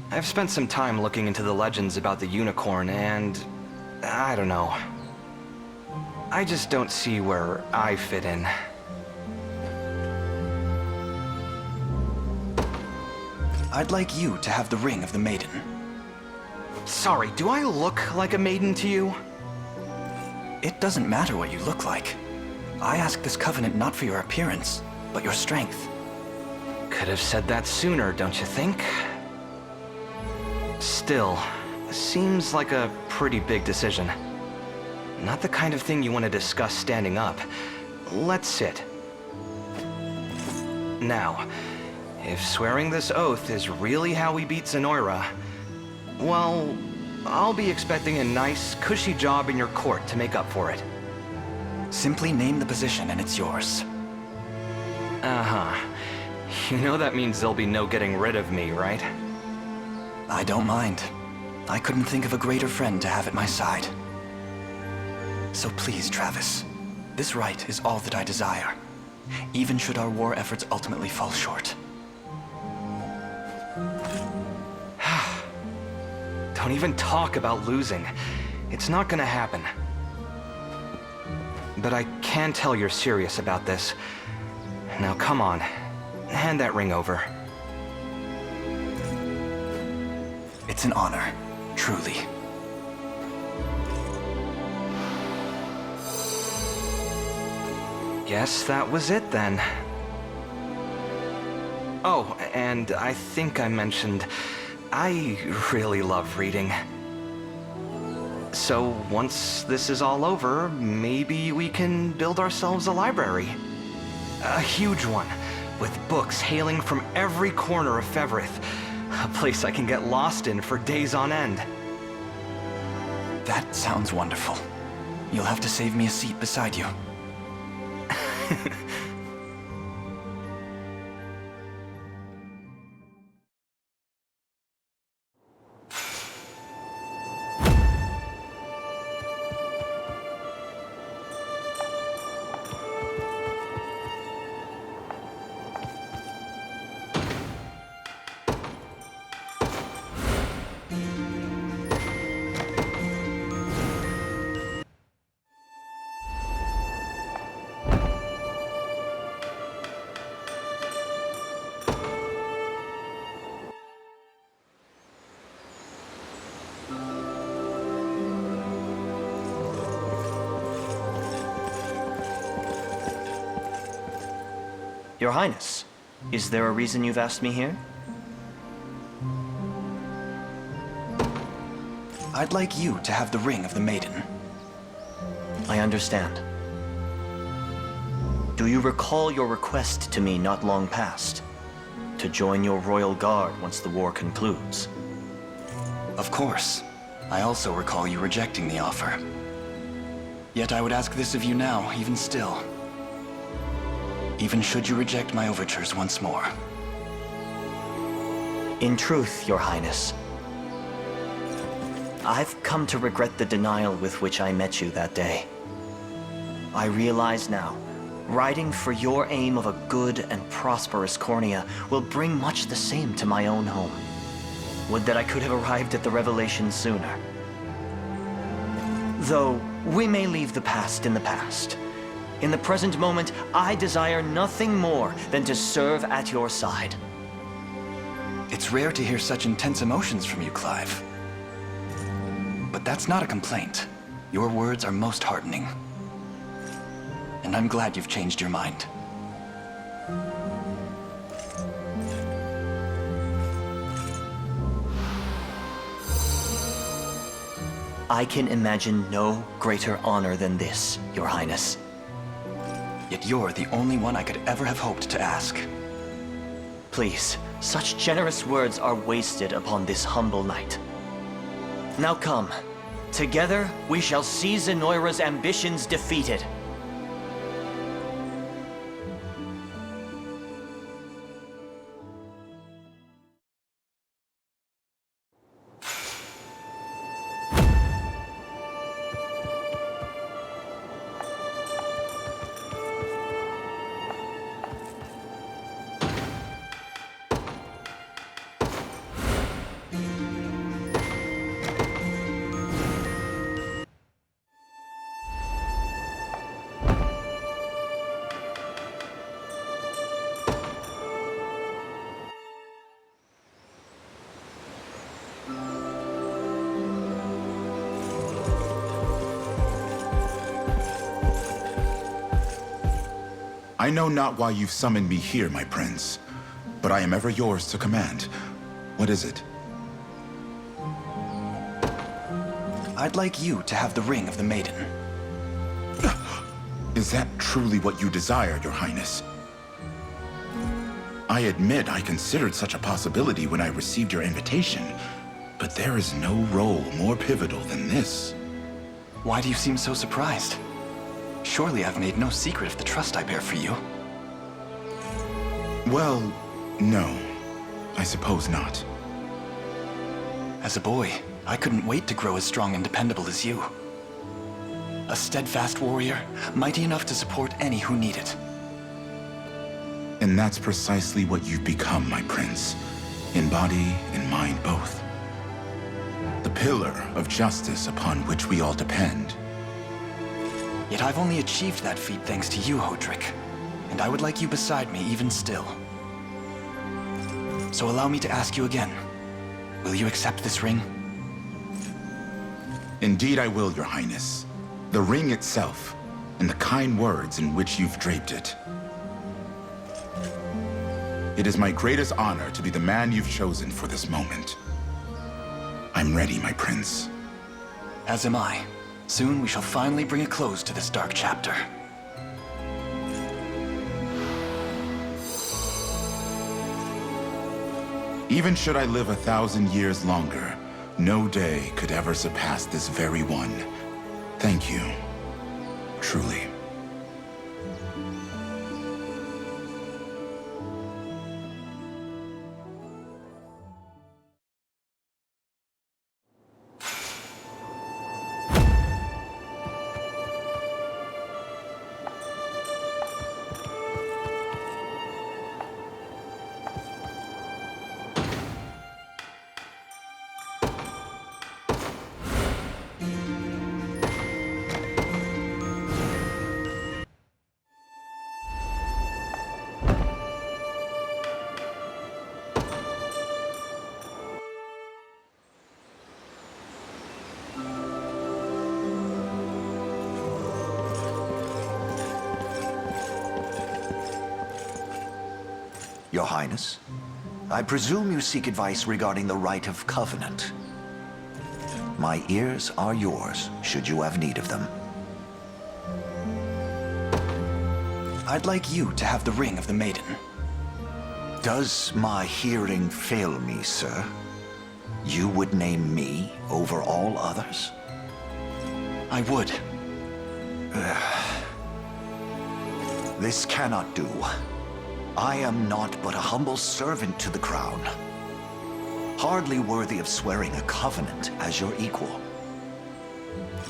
I've spent some time looking into the legends about the unicorn, and I don't know. I just don't see where I fit in. I'd like you to have the ring of the maiden. Sorry, do I look like a maiden to you? It doesn't matter what you look like. I ask this covenant not for your appearance, but your strength. Could have said that sooner, don't you think? Still, seems like a pretty big decision. Not the kind of thing you want to discuss standing up. Let's sit. Now, if swearing this oath is really how we beat Zenoira, well, I'll be expecting a nice, cushy job in your court to make up for it. Simply name the position and it's yours. Uh-huh. You know that means there'll be no getting rid of me, right? I don't mind. I couldn't think of a greater friend to have at my side. So please, Travis, this right is all that I desire, even should our war efforts ultimately fall short. Don't even talk about losing. It's not gonna happen. But I can tell you're serious about this. Now come on, hand that ring over. It's an honor, truly. Guess that was it then. Oh, and I think I mentioned, I really love reading. So once this is all over, maybe we can build ourselves a library. A huge one, with books hailing from every corner of Fevrith. A place I can get lost in for days on end. That sounds wonderful. You'll have to save me a seat beside you. Your Highness, is there a reason you've asked me here? I'd like you to have the ring of the maiden. I understand. Do you recall your request to me not long past? To join your royal guard once the war concludes? Of course. I also recall you rejecting the offer. Yet I would ask this of you now, even still. Even should you reject my overtures once more. In truth, Your Highness, I've come to regret the denial with which I met you that day. I realize now, riding for your aim of a good and prosperous Cornea will bring much the same to my own home. Would that I could have arrived at the revelation sooner. Though, we may leave the past in the past. In the present moment, I desire nothing more than to serve at your side. It's rare to hear such intense emotions from you, Clive. But that's not a complaint. Your words are most heartening. And I'm glad you've changed your mind. I can imagine no greater honor than this, Your Highness. Yet you're the only one I could ever have hoped to ask. Please, such generous words are wasted upon this humble knight. Now come. Together, we shall see Zenoira's ambitions defeated. I know not why you've summoned me here, my prince, but I am ever yours to command. What is it? I'd like you to have the ring of the maiden. Is that truly what you desire, your highness? I admit I considered such a possibility when I received your invitation, but there is no role more pivotal than this. Why do you seem so surprised? Surely I've made no secret of the trust I bear for you. Well, no. I suppose not. As a boy, I couldn't wait to grow as strong and dependable as you. A steadfast warrior, mighty enough to support any who need it. And that's precisely what you've become, my prince. In body and mind both. The pillar of justice upon which we all depend. Yet I've only achieved that feat thanks to you, Hodrick. And I would like you beside me even still. So allow me to ask you again. Will you accept this ring? Indeed I will, Your Highness. The ring itself, and the kind words in which you've draped it. It is my greatest honor to be the man you've chosen for this moment. I'm ready, my prince. As am I. Soon we shall finally bring a close to this dark chapter. Even should I live 1,000 years longer, no day could ever surpass this very one. Thank you. Truly. Your Highness, I presume you seek advice regarding the Rite of Covenant. My ears are yours, should you have need of them. I'd like you to have the Ring of the Maiden. Does my hearing fail me, sir? You would name me over all others? I would. This cannot do. I am not but a humble servant to the crown. Hardly worthy of swearing a covenant as your equal.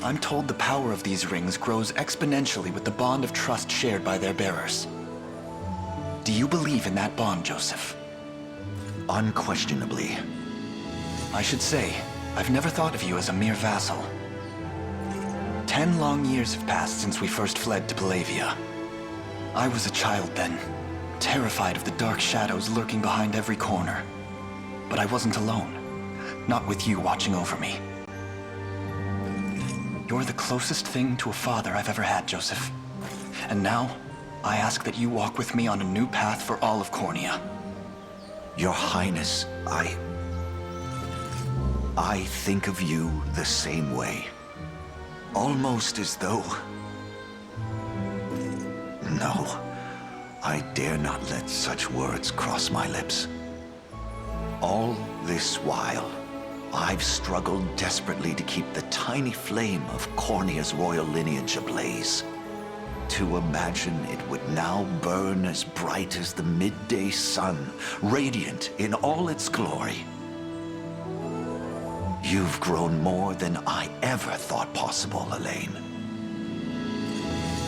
I'm told the power of these rings grows exponentially with the bond of trust shared by their bearers. Do you believe in that bond, Joseph? Unquestionably. I should say, I've never thought of you as a mere vassal. 10 long years have passed since we first fled to Palavia. I was a child then, terrified of the dark shadows lurking behind every corner. But I wasn't alone, not with you watching over me. You're the closest thing to a father I've ever had, Joseph. And now, I ask that you walk with me on a new path for all of Cornea. Your Highness, I think of you the same way. Almost as though... No. I dare not let such words cross my lips. All this while, I've struggled desperately to keep the tiny flame of Cornea's royal lineage ablaze. To imagine it would now burn as bright as the midday sun, radiant in all its glory. You've grown more than I ever thought possible, Elaine.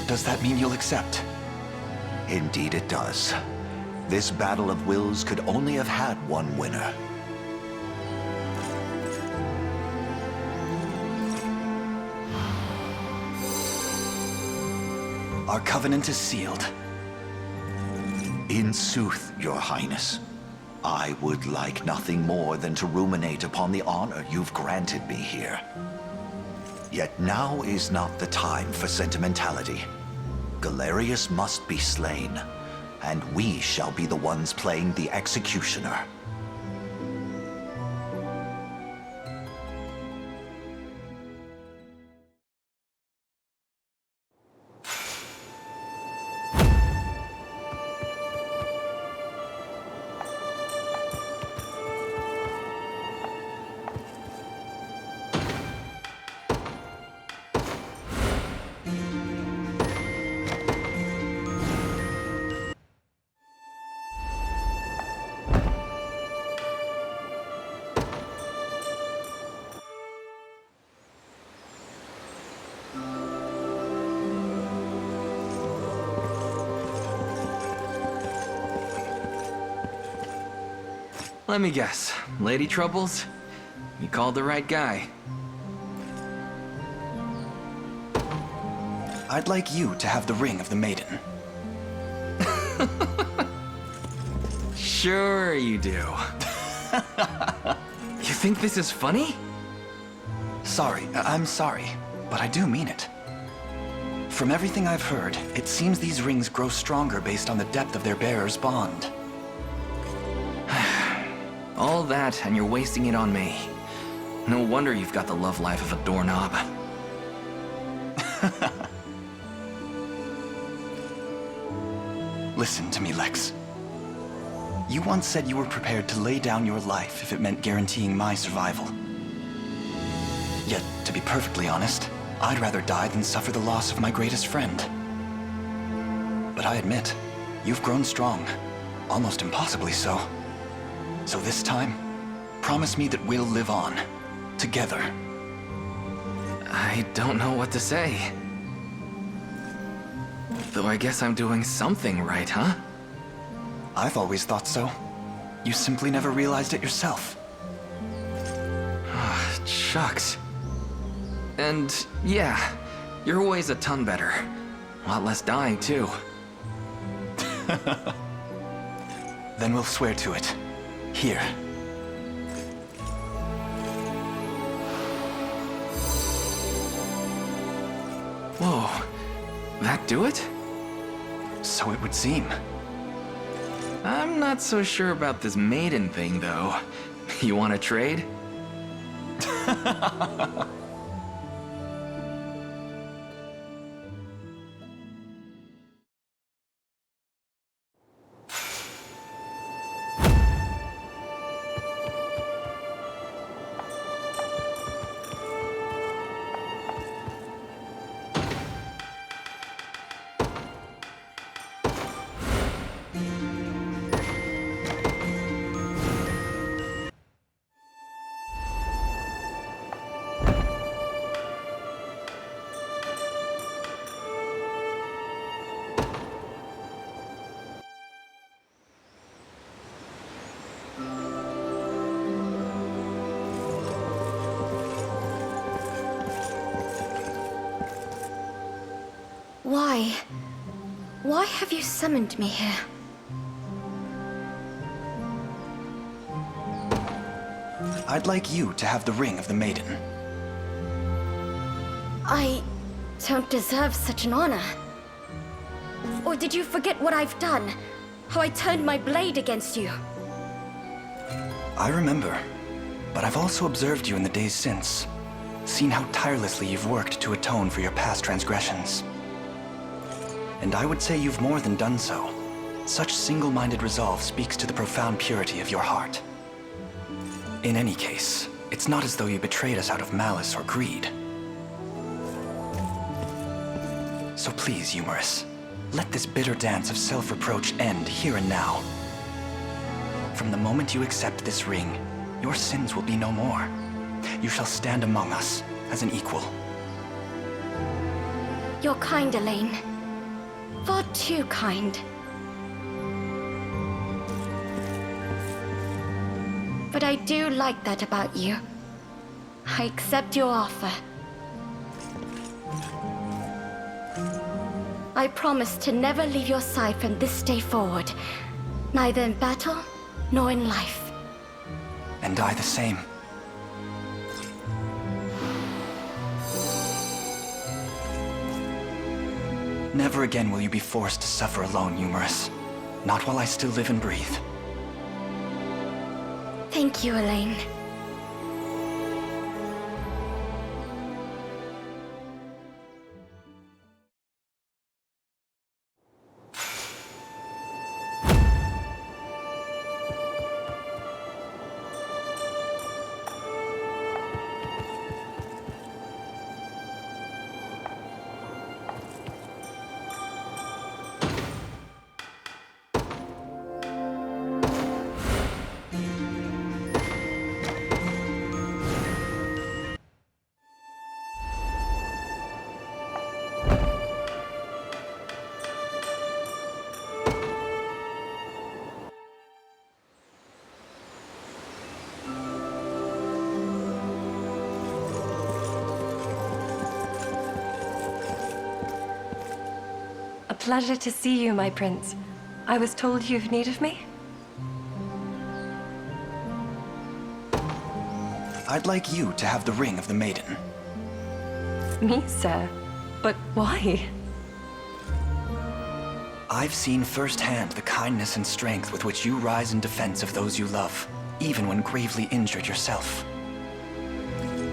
Does that mean you'll accept? Indeed it does. This battle of wills could only have had one winner. Our covenant is sealed. In sooth, Your Highness, I would like nothing more than to ruminate upon the honor you've granted me here. Yet now is not the time for sentimentality. Galerius must be slain, and we shall be the ones playing the executioner. Let me guess. Lady Troubles? You called the right guy. I'd like you to have the ring of the maiden. Sure you do. You think this is funny? Sorry, I'm sorry, but I do mean it. From everything I've heard, it seems these rings grow stronger based on the depth of their bearer's bond. All that, and you're wasting it on me. No wonder you've got the love life of a doorknob. Listen to me, Lex. You once said you were prepared to lay down your life if it meant guaranteeing my survival. Yet, to be perfectly honest, I'd rather die than suffer the loss of my greatest friend. But I admit, you've grown strong. Almost impossibly so. So this time, promise me that we'll live on. Together. I don't know what to say. Though I guess I'm doing something right, huh? I've always thought so. You simply never realized it yourself. Shucks. And yeah, your way's a ton better. A lot less dying, too. Then we'll swear to it. Here. Whoa. That do it? So it would seem. I'm not so sure about this maiden thing, though. You want to trade? Why? Why have you summoned me here? I'd like you to have the ring of the maiden. I don't deserve such an honor. Or did you forget what I've done? How I turned my blade against you? I remember, but I've also observed you in the days since. Seen how tirelessly you've worked to atone for your past transgressions. And I would say you've more than done so. Such single-minded resolve speaks to the profound purity of your heart. In any case, it's not as though you betrayed us out of malice or greed. So please, Eumerus, let this bitter dance of self-reproach end here and now. From the moment you accept this ring, your sins will be no more. You shall stand among us as an equal. You're kind, Elaine. Far too kind. But I do like that about you. I accept your offer. I promise to never leave your side from this day forward, neither in battle nor in life. And I the same. Never again will you be forced to suffer alone, Eumerus. Not while I still live and breathe. Thank you, Elaine. pleasure to see you, my prince. I was told you've need of me? I'd like you to have the ring of the maiden. Me, sir? But why? I've seen firsthand the kindness and strength with which you rise in defense of those you love, even when gravely injured yourself.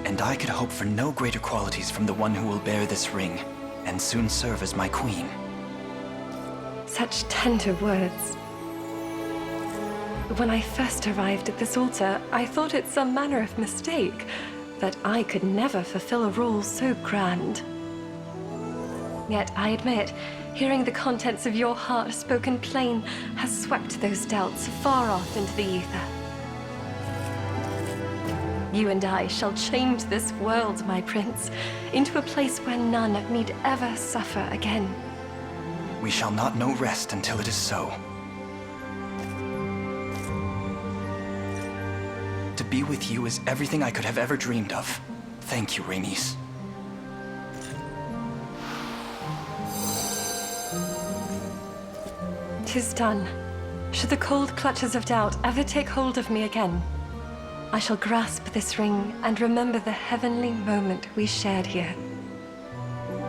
And I could hope for no greater qualities from the one who will bear this ring, and soon serve as my queen. Such tender words. When I first arrived at this altar, I thought it some manner of mistake, that I could never fulfill a role so grand. Yet I admit, hearing the contents of your heart spoken plain has swept those doubts far off into the ether. You and I shall change this world, my prince, into a place where none need ever suffer again. We shall not know rest until it is so. To be with you is everything I could have ever dreamed of. Thank you, Rhaenys. 'Tis done. Should the cold clutches of doubt ever take hold of me again, I shall grasp this ring and remember the heavenly moment we shared here.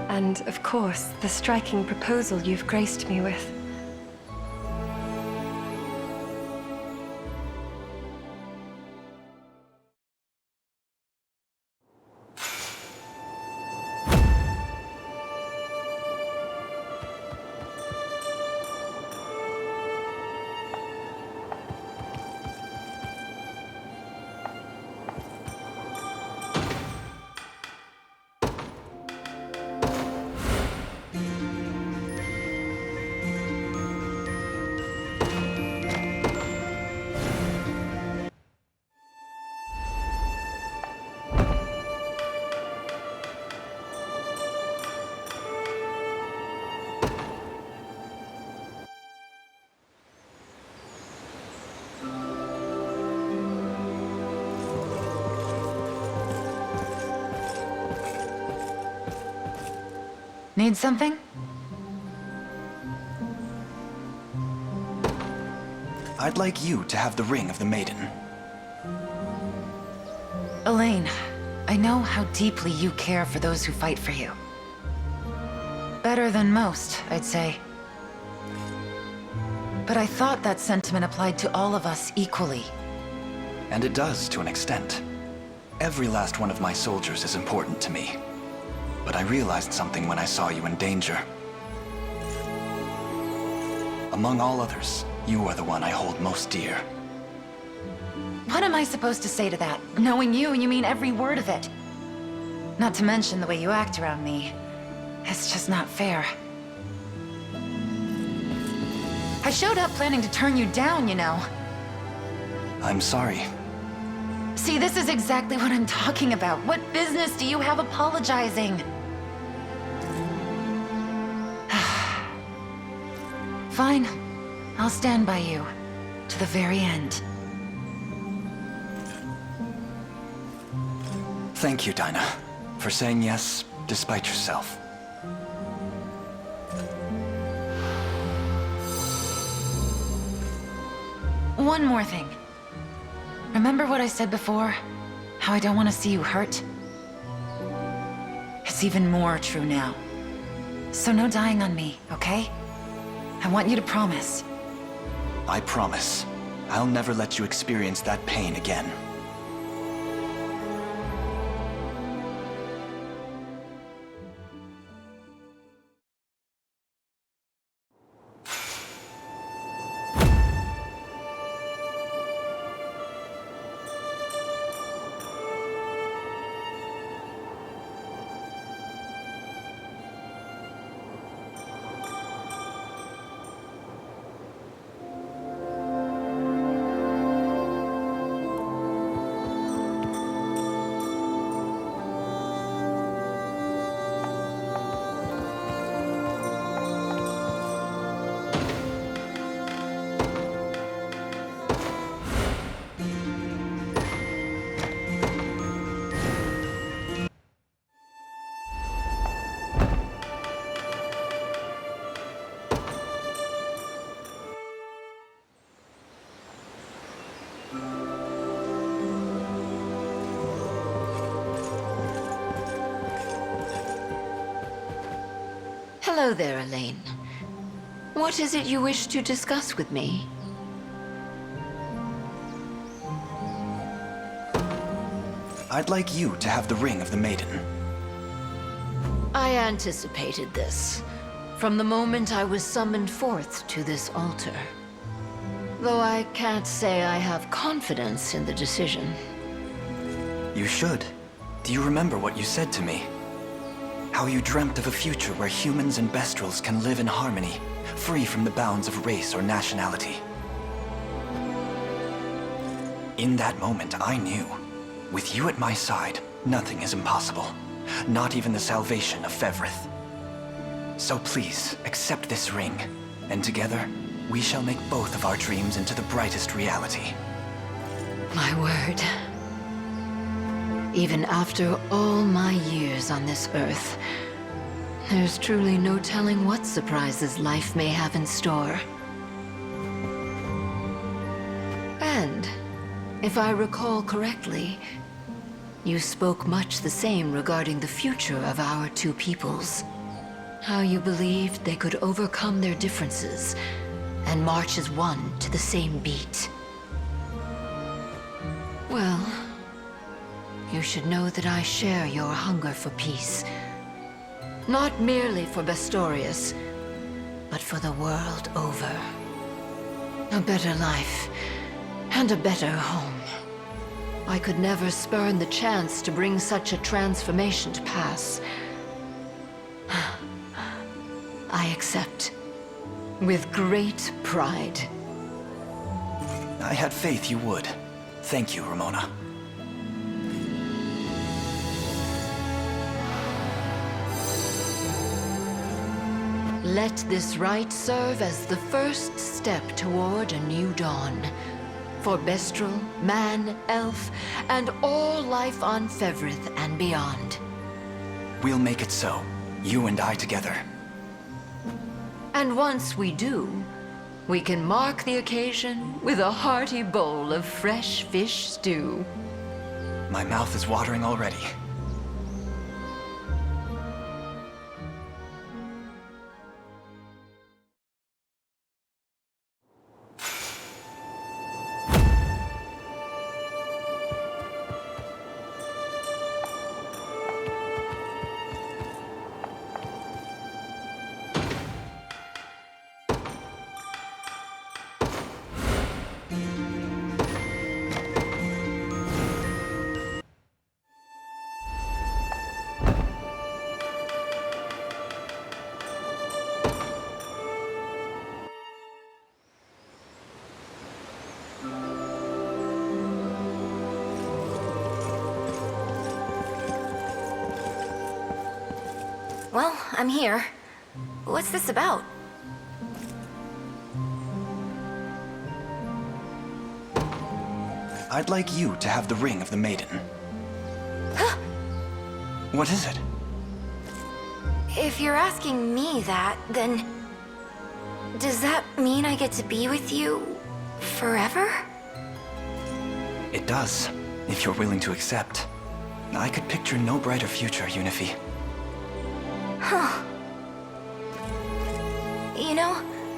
And, of course, the striking proposal you've graced me with. Need something? I'd like you to have the ring of the maiden. Elaine, I know how deeply you care for those who fight for you. Better than most, I'd say. But I thought that sentiment applied to all of us equally. And it does, to an extent. Every last one of my soldiers is important to me. But I realized something when I saw you in danger. Among all others, you are the one I hold most dear. What am I supposed to say to that? Knowing you, you mean every word of it. Not to mention the way you act around me. It's just not fair. I showed up planning to turn you down, you know. I'm sorry. See, this is exactly what I'm talking about. What business do you have apologizing? Fine. I'll stand by you. To the very end. Thank you, Dinah, for saying yes despite yourself. One more thing. Remember what I said before? How I don't want to see you hurt? It's even more true now. So no dying on me, okay? I want you to promise. I promise. I'll never let you experience that pain again. Hello there, Elaine. What is it you wish to discuss with me? I'd like you to have the Ring of the Maiden. I anticipated this, from the moment I was summoned forth to this altar. Though I can't say I have confidence in the decision. You should. Do you remember what you said to me? How you dreamt of a future where humans and Bestrels can live in harmony, free from the bounds of race or nationality. In that moment, I knew, with you at my side, nothing is impossible. Not even the salvation of Fevrith. So please, accept this ring, and together, we shall make both of our dreams into the brightest reality. My word. Even after all my years on this earth, there's truly no telling what surprises life may have in store. And, if I recall correctly, you spoke much the same regarding the future of our two peoples. How you believed they could overcome their differences and march as one to the same beat. Well, you should know that I share your hunger for peace. Not merely for Bestorius, but for the world over. A better life, and a better home. I could never spurn the chance to bring such a transformation to pass. I accept, with great pride. I had faith you would. Thank you, Ramona. Let this rite serve as the first step toward a new dawn. For Bestrel, man, elf, and all life on Fevrith and beyond. We'll make it so. You and I together. And once we do, we can mark the occasion with a hearty bowl of fresh fish stew. My mouth is watering already. Well, I'm here. What's this about? I'd like you to have the Ring of the Maiden. What is it? If you're asking me that, then... does that mean I get to be with you... forever? It does, if you're willing to accept. I could picture no brighter future, Unifi. Huh. You know,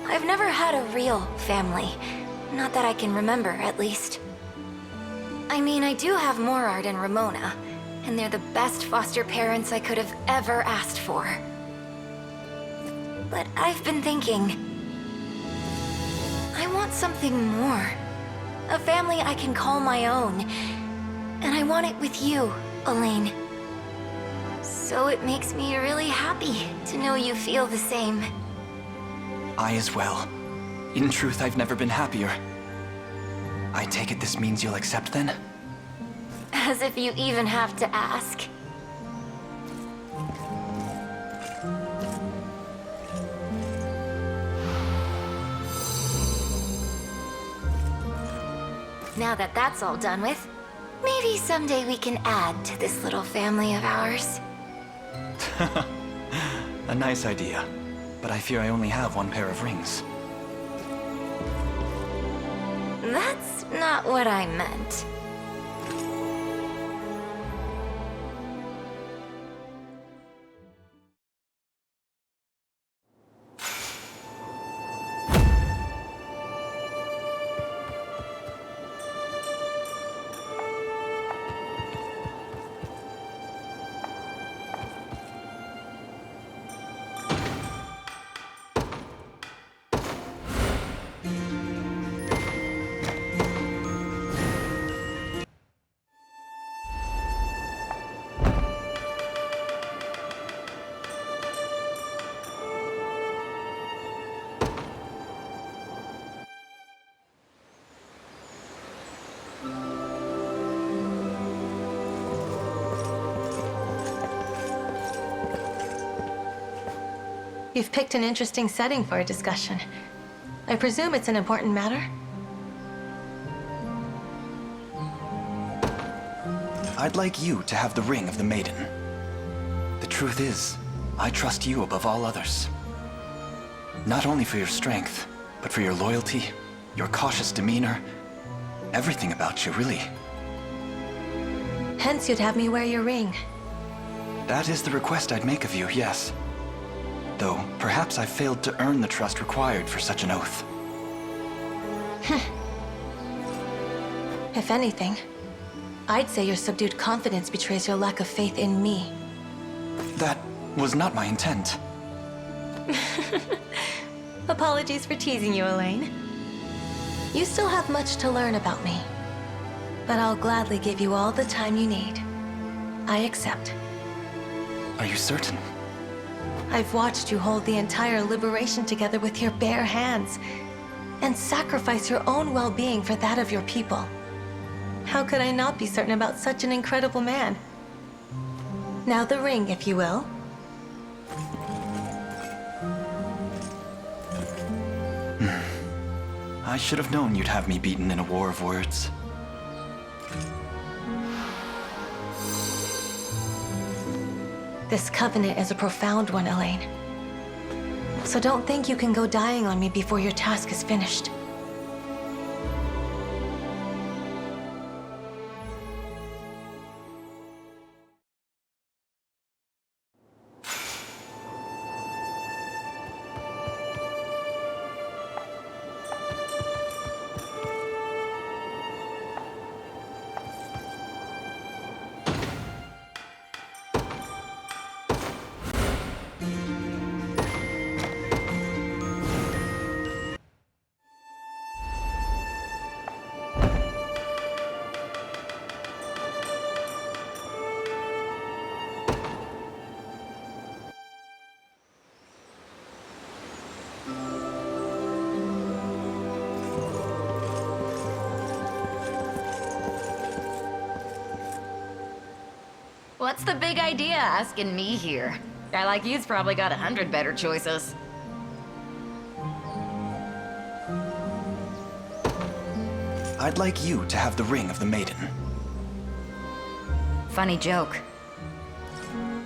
I've never had a real family. Not that I can remember, at least. I mean, I do have Morard and Ramona, and they're the best foster parents I could have ever asked for. But I've been thinking... I want something more. A family I can call my own. And I want it with you, Elaine. So it makes me really happy to know you feel the same. I as well. In truth, I've never been happier. I take it this means you'll accept then? As if you even have to ask. Now that that's all done with, maybe someday we can add to this little family of ours. A nice idea, but I fear I only have one pair of rings. That's not what I meant. You've picked an interesting setting for a discussion. I presume it's an important matter? I'd like you to have the Ring of the Maiden. The truth is, I trust you above all others. Not only for your strength, but for your loyalty, your cautious demeanor, everything about you, really. Hence you'd have me wear your ring. That is the request I'd make of you, yes. Though, perhaps I failed to earn the trust required for such an oath. If anything, I'd say your subdued confidence betrays your lack of faith in me. That was not my intent. Apologies for teasing you, Elaine. You still have much to learn about me. But I'll gladly give you all the time you need. I accept. Are you certain? I've watched you hold the entire liberation together with your bare hands, and sacrifice your own well-being for that of your people. How could I not be certain about such an incredible man? Now the ring, if you will. I should have known you'd have me beaten in a war of words. This covenant is a profound one, Elaine. So don't think you can go dying on me before your task is finished. What's the big idea asking me here? Guy like you's probably got 100 better choices. I'd like you to have the Ring of the Maiden. Funny joke.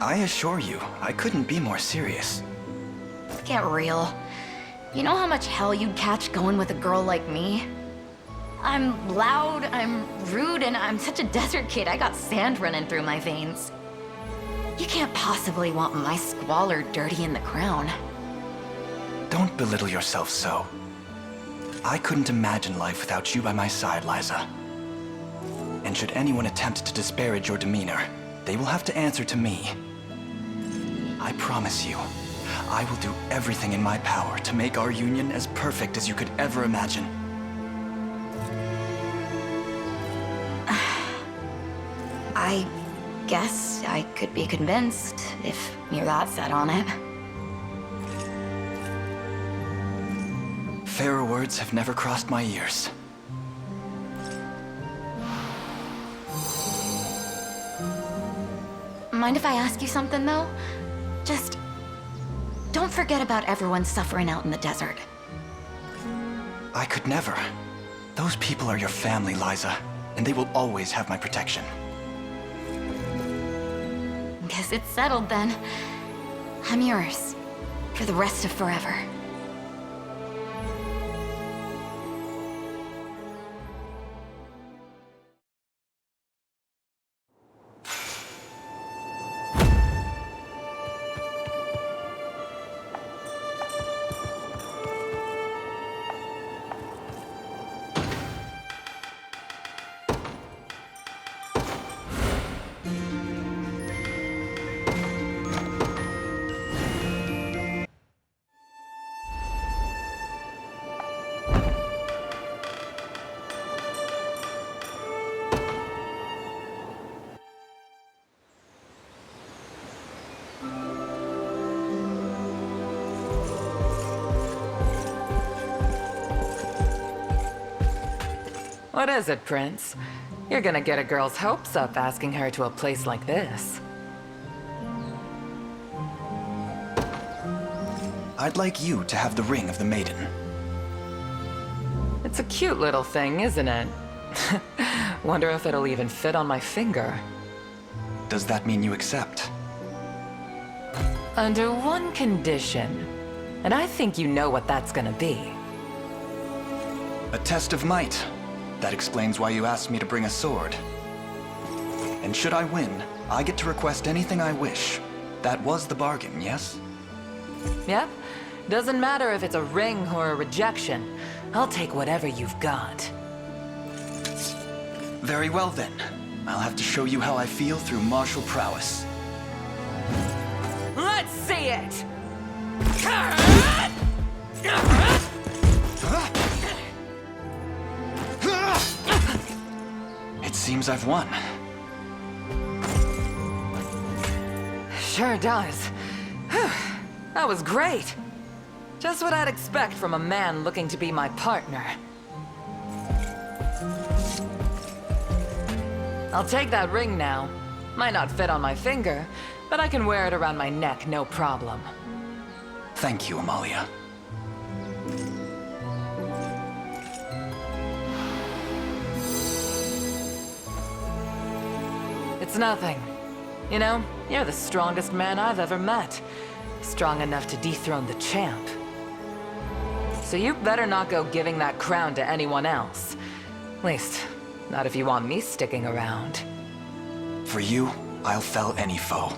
I assure you, I couldn't be more serious. Get real. You know how much hell you'd catch going with a girl like me? I'm loud, I'm rude, and I'm such a desert kid, I got sand running through my veins. You can't possibly want my squalor dirty in the crown. Don't belittle yourself so. I couldn't imagine life without you by my side, Liza. And should anyone attempt to disparage your demeanor, they will have to answer to me. I promise you, I will do everything in my power to make our union as perfect as you could ever imagine. I guess I could be convinced if you're that set on it. Fairer words have never crossed my ears. Mind if I ask you something, though? Just don't forget about everyone suffering out in the desert. I could never. Those people are your family, Liza, and they will always have my protection. Guess it's settled then. I'm yours. For the rest of forever. What is it, Prince? You're gonna get a girl's hopes up asking her to a place like this. I'd like you to have the ring of the maiden. It's a cute little thing, isn't it? Wonder if it'll even fit on my finger. Does that mean you accept? Under one condition. And I think you know what that's gonna be. A test of might. That explains why you asked me to bring a sword. And should I win, I get to request anything I wish. That was the bargain, yes? Yep. Doesn't matter if it's a ring or a rejection. I'll take whatever you've got. Very well then. I'll have to show you how I feel through martial prowess. Let's see it! It seems I've won. Sure does. Whew. That was great. Just what I'd expect from a man looking to be my partner. I'll take that ring now. Might not fit on my finger, but I can wear it around my neck, no problem. Thank you, Amalia. It's nothing. You know, you're the strongest man I've ever met. Strong enough to dethrone the champ. So you better not go giving that crown to anyone else. At least, not if you want me sticking around. For you, I'll fell any foe.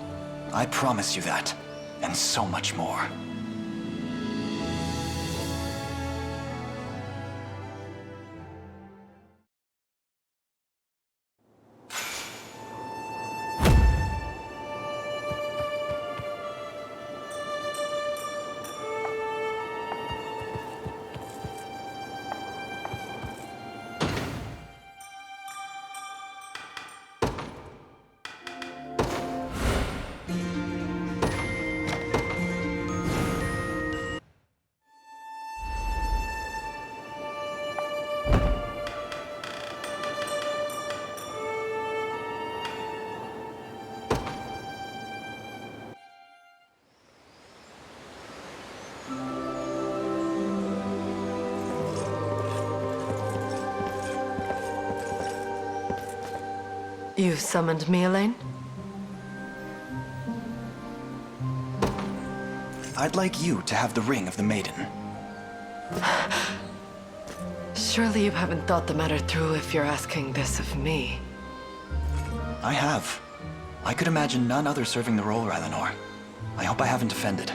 I promise you that, and so much more. You summoned me, Elaine? I'd like you to have the ring of the maiden. Surely you haven't thought the matter through if you're asking this of me. I have. I could imagine none other serving the role, Rylanor. I hope I haven't offended.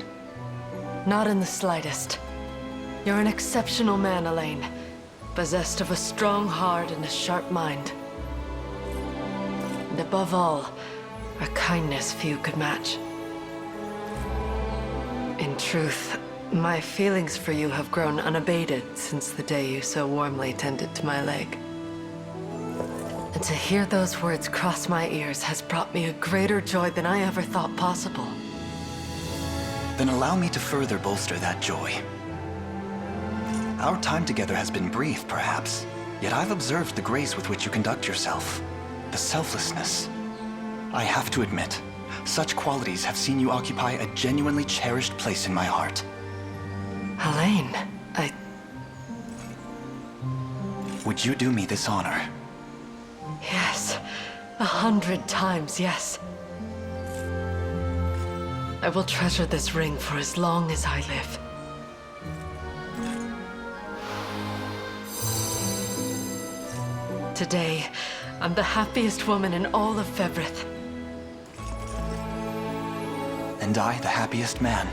Not in the slightest. You're an exceptional man, Elaine. Possessed of a strong heart and a sharp mind. And above all, a kindness few could match. In truth, my feelings for you have grown unabated since the day you so warmly tended to my leg. And to hear those words cross my ears has brought me a greater joy than I ever thought possible. Then allow me to further bolster that joy. Our time together has been brief, perhaps, yet I've observed the grace with which you conduct yourself. The selflessness. I have to admit, such qualities have seen you occupy a genuinely cherished place in my heart. Elaine, Would you do me this honor? Yes. 100 times, yes. I will treasure this ring for as long as I live. Today, I'm the happiest woman in all of Fevrith. And I, the happiest man.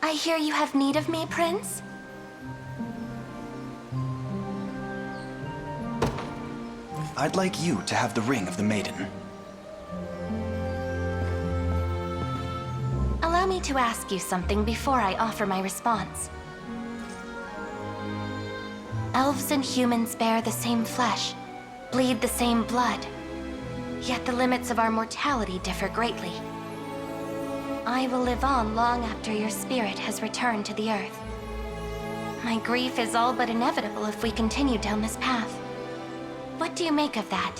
I hear you have need of me, Prince? I'd like you to have the ring of the maiden. Allow me to ask you something before I offer my response. Elves and humans bear the same flesh, bleed the same blood, yet the limits of our mortality differ greatly. I will live on long after your spirit has returned to the Earth. My grief is all but inevitable if we continue down this path. What do you make of that?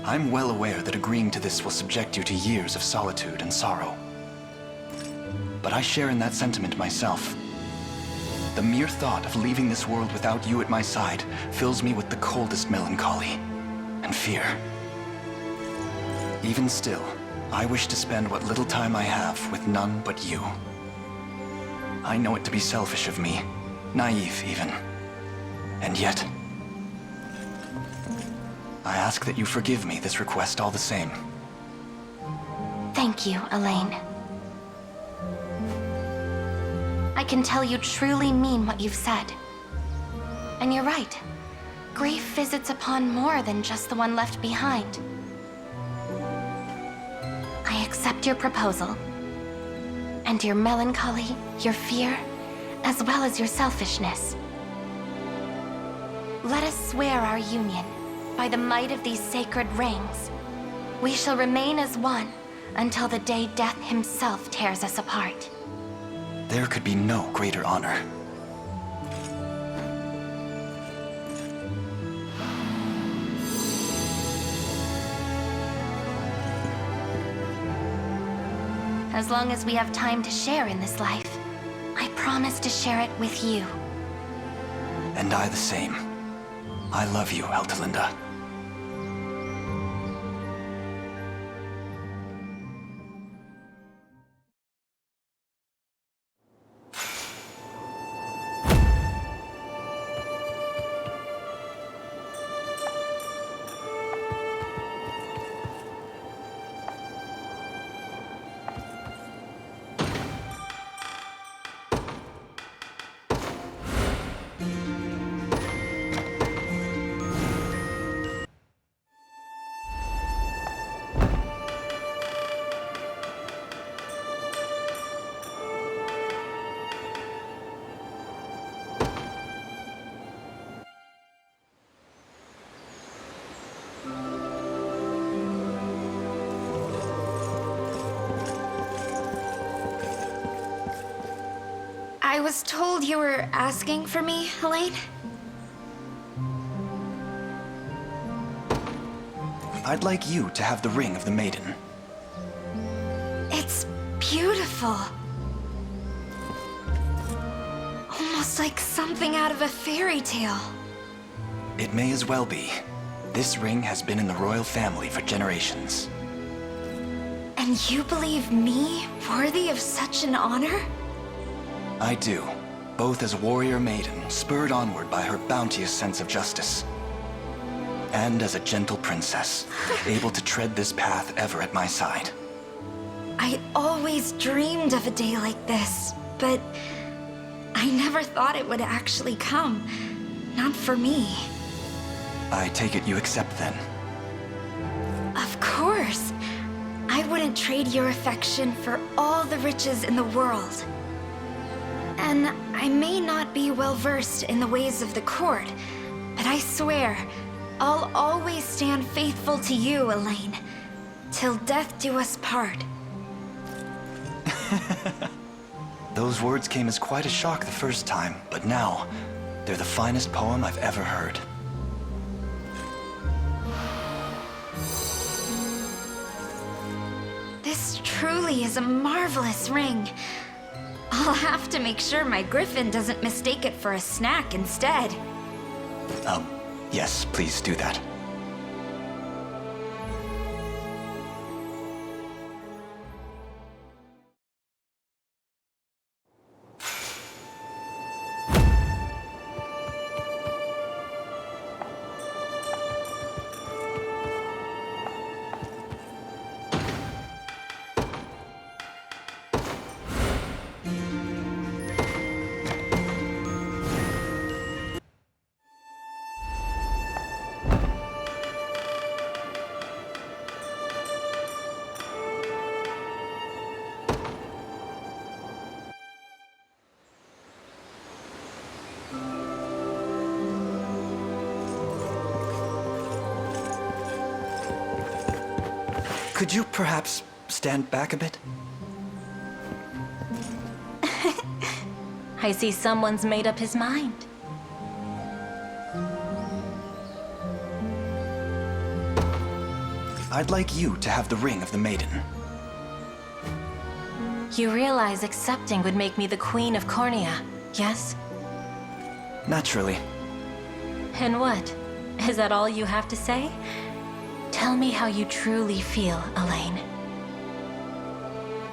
I'm well aware that agreeing to this will subject you to years of solitude and sorrow. But I share in that sentiment myself. The mere thought of leaving this world without you at my side fills me with the coldest melancholy and fear. Even still, I wish to spend what little time I have with none but you. I know it to be selfish of me, naive even. And yet, I ask that you forgive me this request all the same. Thank you, Elaine. I can tell you truly mean what you've said. And you're right. Grief visits upon more than just the one left behind. I accept your proposal. And your melancholy, your fear, as well as your selfishness. Let us swear our union by the might of these sacred rings. We shall remain as one until the day Death himself tears us apart. There could be no greater honor. As long as we have time to share in this life, I promise to share it with you. And I the same. I love you, Eltelinda. I was told you were asking for me, Elaine? I'd like you to have the ring of the maiden. It's beautiful. Almost like something out of a fairy tale. It may as well be. This ring has been in the royal family for generations. And you believe me worthy of such an honor? I do, both as warrior maiden, spurred onward by her bounteous sense of justice, and as a gentle princess, able to tread this path ever at my side. I always dreamed of a day like this, but I never thought it would actually come. Not for me. I take it you accept then? Of course. I wouldn't trade your affection for all the riches in the world. And I may not be well versed in the ways of the court, but I swear, I'll always stand faithful to you, Elaine, till death do us part. Those words came as quite a shock the first time, but now, they're the finest poem I've ever heard. This truly is a marvelous ring. I'll have to make sure my griffin doesn't mistake it for a snack instead. Yes, please do that. Could you perhaps stand back a bit? I see someone's made up his mind. I'd like you to have the ring of the maiden. You realize accepting would make me the Queen of Cornea, yes? Naturally. And what? Is that all you have to say? Tell me how you truly feel, Elaine.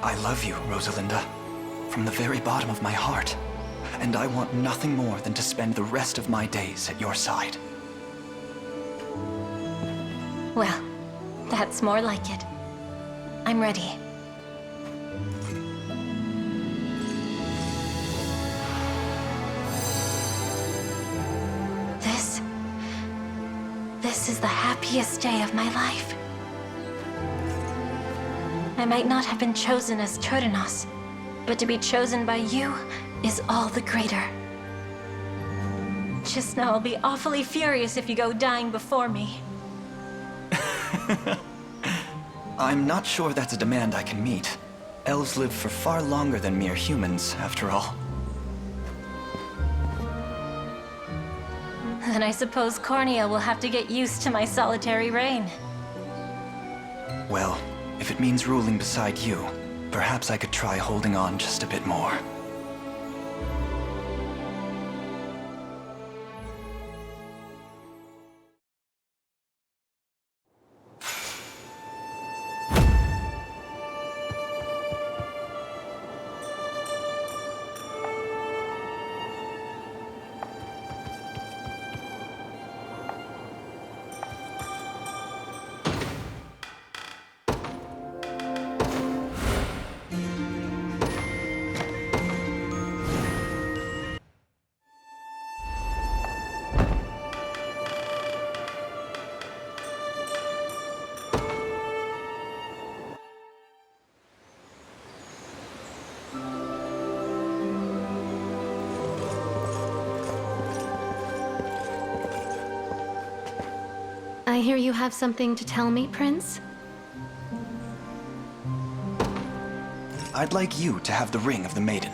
I love you, Rosalinda, from the very bottom of my heart. And I want nothing more than to spend the rest of my days at your side. Well, that's more like it. I'm ready. This is the happiest day of my life. I might not have been chosen as Turdanos, but to be chosen by you is all the greater. Just now I'll be awfully furious if you go dying before me. I'm not sure that's a demand I can meet. Elves live for far longer than mere humans, after all. Then I suppose Cornea will have to get used to my solitary reign. Well, if it means ruling beside you, perhaps I could try holding on just a bit more. I hear you have something to tell me, Prince? I'd like you to have the ring of the maiden.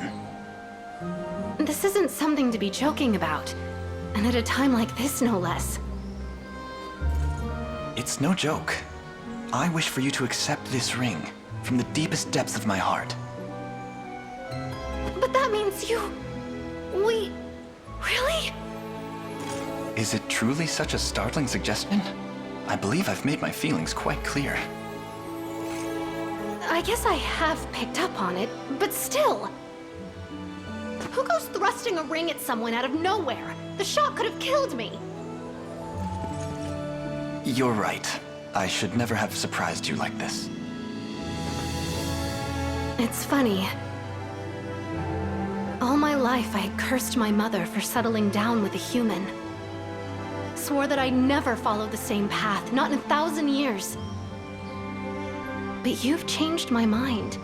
This isn't something to be joking about. And at a time like this, no less. It's no joke. I wish for you to accept this ring from the deepest depths of my heart. But that means you... We... Really? Is it truly such a startling suggestion? I believe I've made my feelings quite clear. I guess I have picked up on it, but still. Who goes thrusting a ring at someone out of nowhere? The shot could have killed me. You're right. I should never have surprised you like this. It's funny. All my life I had cursed my mother for settling down with a human. Swore that I'd never follow the same path, not in 1,000 years. But you've changed my mind.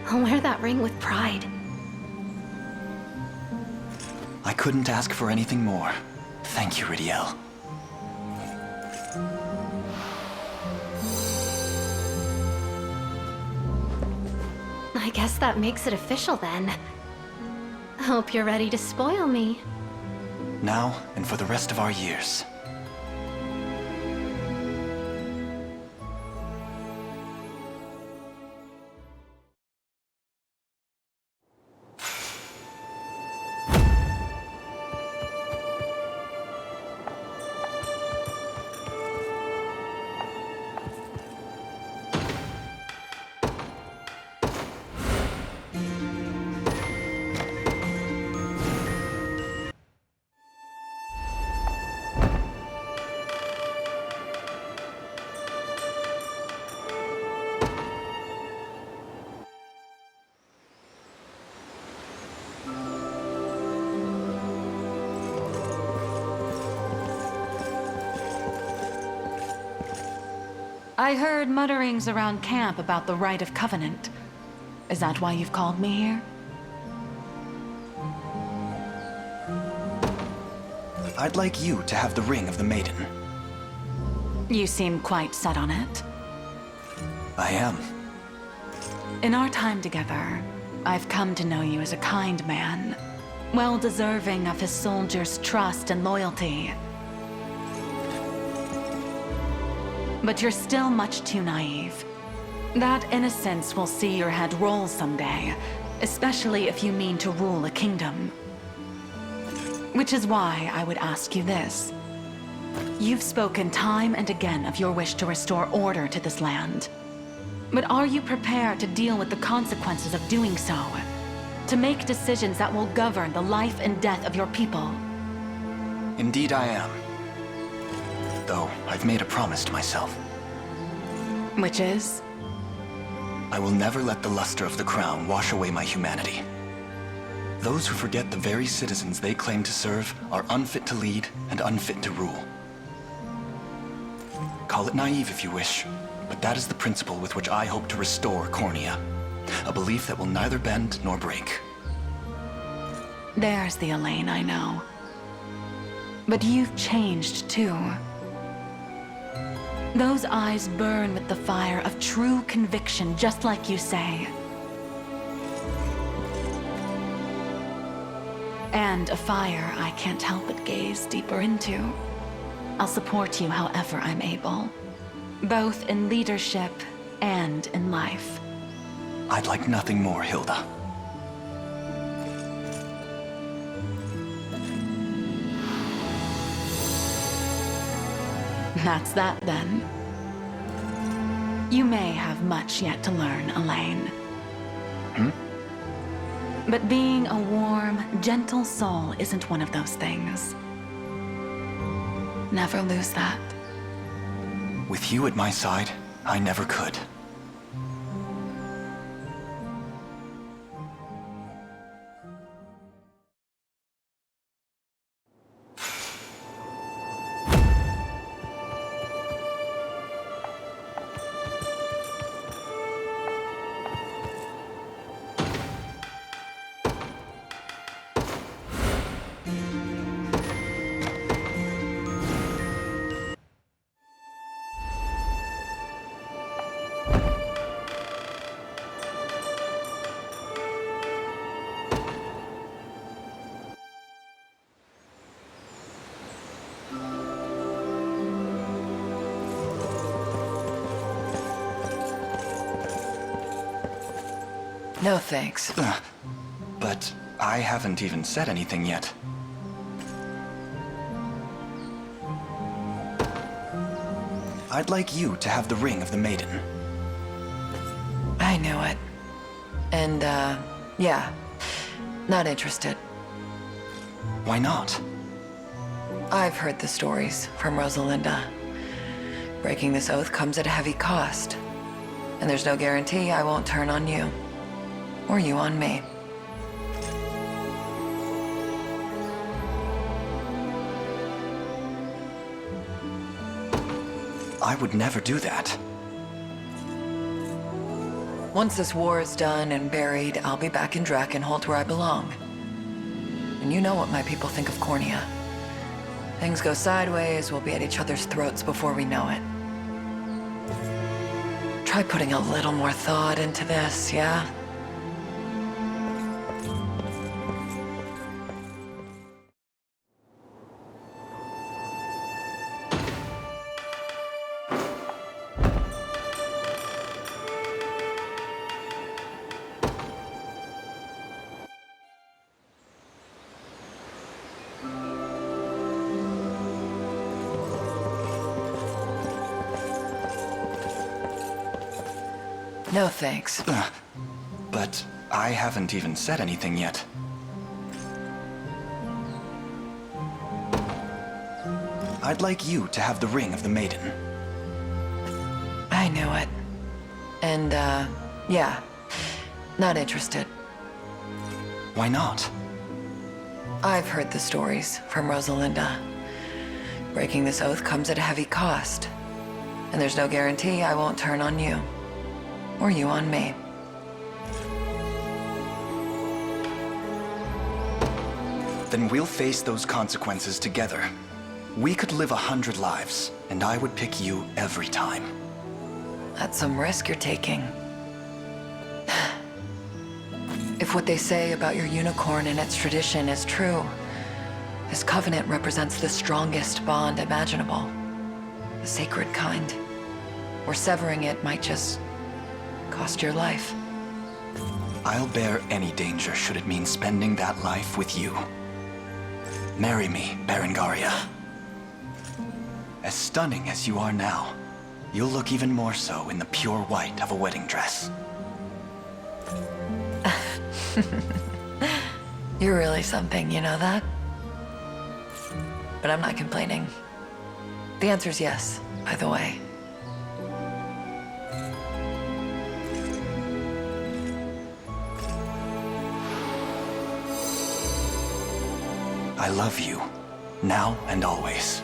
I'll wear that ring with pride. I couldn't ask for anything more. Thank you, Ridiel. I guess that makes it official then. Hope you're ready to spoil me. Now and for the rest of our years. I heard mutterings around camp about the Rite of Covenant. Is that why you've called me here? I'd like you to have the ring of the maiden. You seem quite set on it. I am. In our time together, I've come to know you as a kind man, well deserving of his soldiers' trust and loyalty. But you're still much too naive. That innocence will see your head roll someday, especially if you mean to rule a kingdom. Which is why I would ask you this. You've spoken time and again of your wish to restore order to this land. But are you prepared to deal with the consequences of doing so? To make decisions that will govern the life and death of your people? Indeed I am. Though I've made a promise to myself. Which is? I will never let the luster of the crown wash away my humanity. Those who forget the very citizens they claim to serve are unfit to lead and unfit to rule. Call it naive if you wish, but that is the principle with which I hope to restore Cornea. A belief that will neither bend nor break. There's the Elaine I know. But you've changed too. Those eyes burn with the fire of true conviction, just like you say. And a fire I can't help but gaze deeper into. I'll support you however I'm able, both in leadership and in life. I'd like nothing more, Hilda. That's that then. You may have much yet to learn, Elaine. But being a warm, gentle soul isn't one of those things. Never lose that. With you at my side, I never could. No thanks. But I haven't even said anything yet. I'd like you to have the ring of the maiden. I knew it. And, yeah. Not interested. Why not? I've heard the stories from Rosalinda. Breaking this oath comes at a heavy cost. And there's no guarantee I won't turn on you. Or you on me. I would never do that. Once this war is done and buried, I'll be back in Drakenholt where I belong. And you know what my people think of Cornea. Things go sideways, we'll be at each other's throats before we know it. Try putting a little more thought into this, yeah? No thanks. But I haven't even said anything yet. I'd like you to have the ring of the maiden. I knew it. And, yeah. Not interested. Why not? I've heard the stories from Rosalinda. Breaking this oath comes at a heavy cost. And there's no guarantee I won't turn on you. Or you on me. Then we'll face those consequences together. We could live 100 lives, and I would pick you every time. That's some risk you're taking. If what they say about your unicorn and its tradition is true, this covenant represents the strongest bond imaginable. The sacred kind. Or severing it might just cost your life. I'll bear any danger should it mean spending that life with you. Marry me, Berengaria. As stunning as you are now, you'll look even more so in the pure white of a wedding dress. You're really something, you know that? But I'm not complaining. The answer's yes, by the way. I love you, now and always.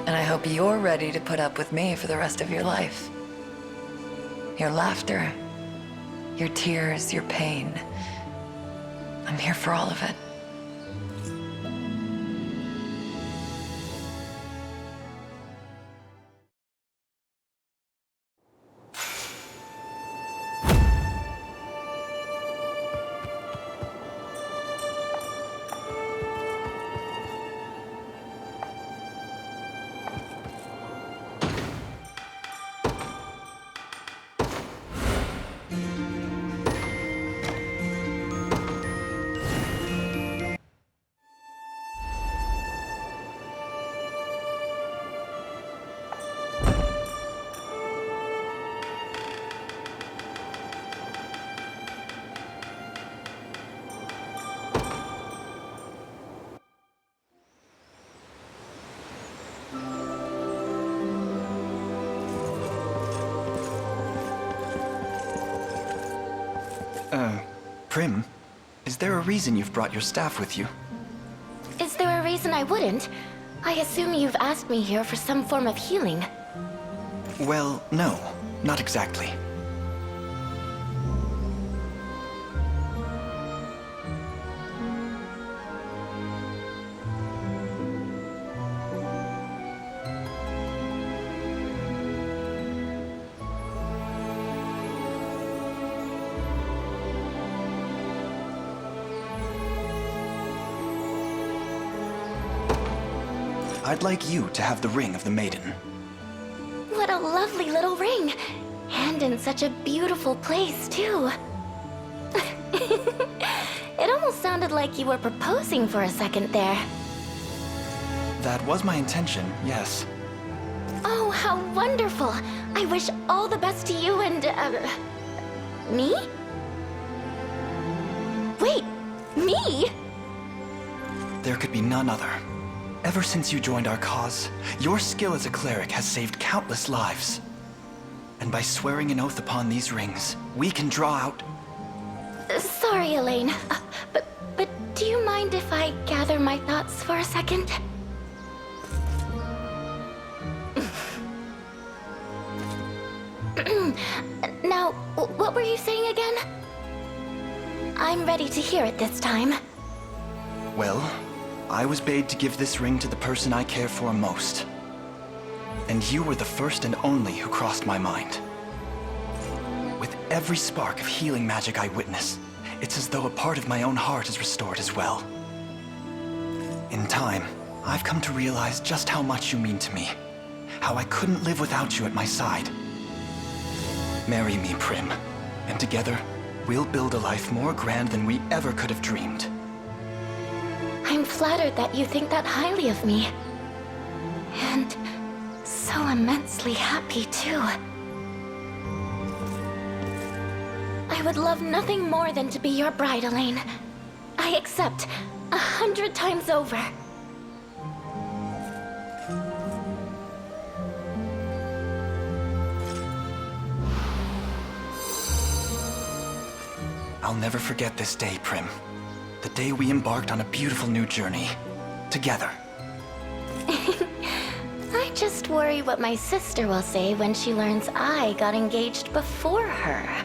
And I hope you're ready to put up with me for the rest of your life. Your laughter, your tears, your pain. I'm here for all of it. Prim, is there a reason you've brought your staff with you? Is there a reason I wouldn't? I assume you've asked me here for some form of healing. Well, no, not exactly. I'd like you to have the ring of the maiden. What a lovely little ring! And in such a beautiful place, too. It almost sounded like you were proposing for a second there. That was my intention, yes. Oh, how wonderful! I wish all the best to you and, me? Wait, me? There could be none other. Ever since you joined our cause, your skill as a cleric has saved countless lives. And by swearing an oath upon these rings, we can draw out... Sorry, Elaine, but do you mind if I gather my thoughts for a second? Now, what were you saying again? I'm ready to hear it this time. Well, I was bade to give this ring to the person I care for most. And you were the first and only who crossed my mind. With every spark of healing magic I witness, it's as though a part of my own heart is restored as well. In time, I've come to realize just how much you mean to me. How I couldn't live without you at my side. Marry me, Prim, and together, we'll build a life more grand than we ever could have dreamed. I'm flattered that you think that highly of me. And so immensely happy, too. I would love nothing more than to be your bride, Elaine. I accept 100 times over. I'll never forget this day, Prim. The day we embarked on a beautiful new journey. Together. I just worry what my sister will say when she learns I got engaged before her.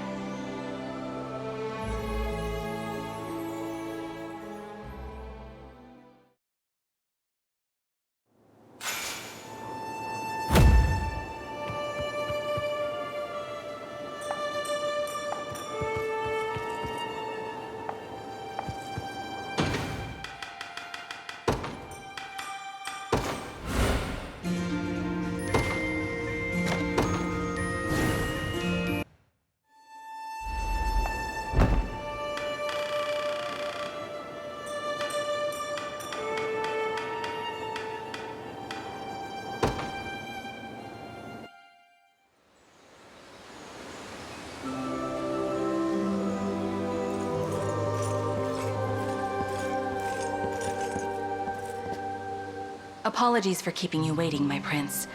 Apologies for keeping you waiting, my prince.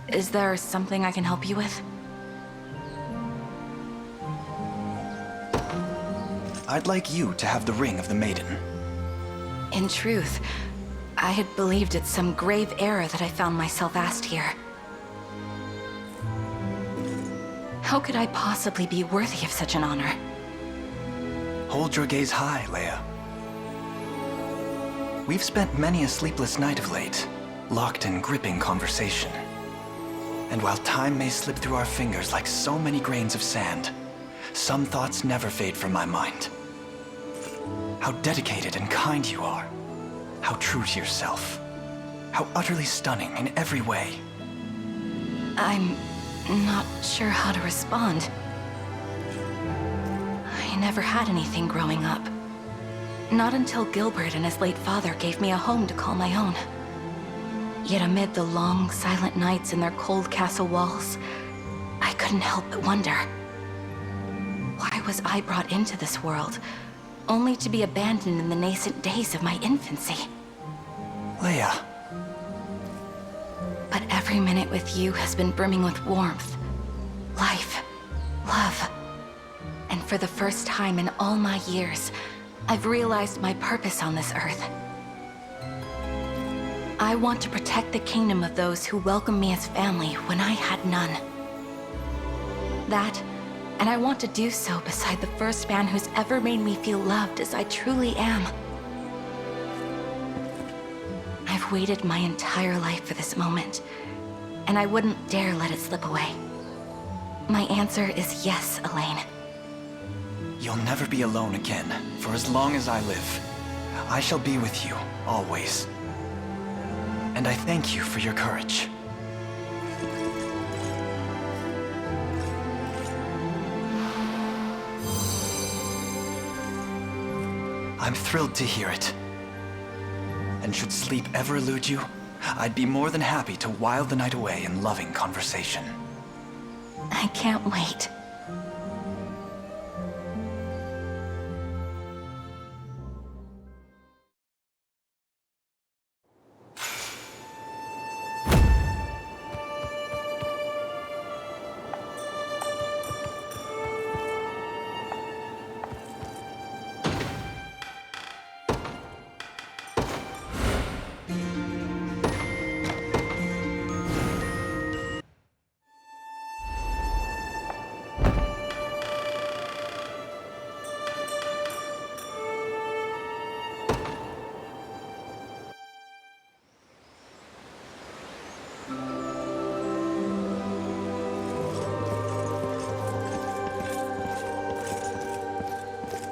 Is there something I can help you with? I'd like you to have the ring of the maiden. In truth, I had believed it's some grave error that I found myself asked here. How could I possibly be worthy of such an honor? Hold your gaze high, Leia. We've spent many a sleepless night of late, locked in gripping conversation. And while time may slip through our fingers like so many grains of sand, some thoughts never fade from my mind. How dedicated and kind you are. How true to yourself. How utterly stunning in every way. I'm not sure how to respond. I never had anything growing up. Not until Gilbert and his late father gave me a home to call my own. Yet amid the long, silent nights in their cold castle walls, I couldn't help but wonder. Why was I brought into this world, only to be abandoned in the nascent days of my infancy? Leia. But every minute with you has been brimming with warmth, life, love. And for the first time in all my years, I've realized my purpose on this earth. I want to protect the kingdom of those who welcomed me as family when I had none. That, and I want to do so beside the first man who's ever made me feel loved as I truly am. I've waited my entire life for this moment, and I wouldn't dare let it slip away. My answer is yes, Elaine. You'll never be alone again, for as long as I live. I shall be with you, always. And I thank you for your courage. I'm thrilled to hear it. And should sleep ever elude you, I'd be more than happy to while the night away in loving conversation. I can't wait.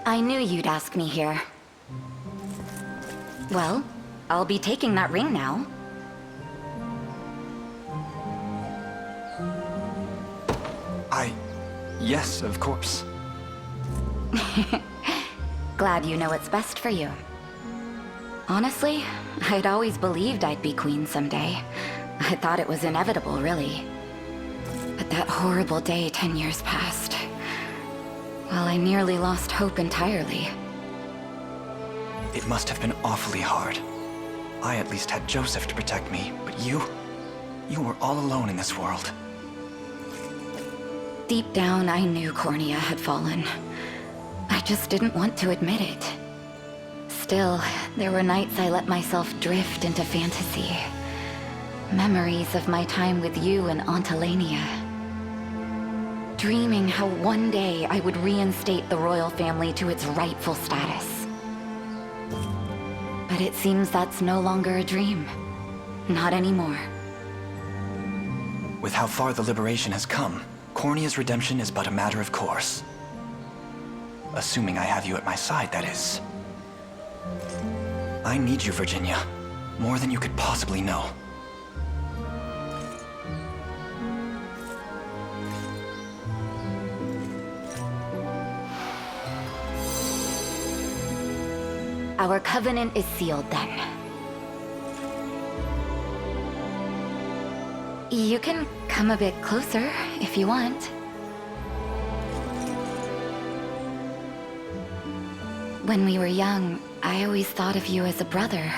I knew you'd ask me here. Well, I'll be taking that ring now. Yes, of course. Glad you know what's best for you. Honestly, I'd always believed I'd be queen someday. I thought it was inevitable, really. But that horrible day 10 years passed. Well, I nearly lost hope entirely. It must have been awfully hard. I at least had Joseph to protect me, but you were all alone in this world. Deep down, I knew Cornea had fallen. I just didn't want to admit it. Still, there were nights I let myself drift into fantasy. Memories of my time with you and Aunt Elenia. Dreaming how one day I would reinstate the royal family to its rightful status. But it seems that's no longer a dream. Not anymore. With how far the liberation has come, Cornea's redemption is but a matter of course. Assuming I have you at my side, that is. I need you, Virginia. More than you could possibly know. Our covenant is sealed then. You can come a bit closer if you want. When we were young, I always thought of you as a brother.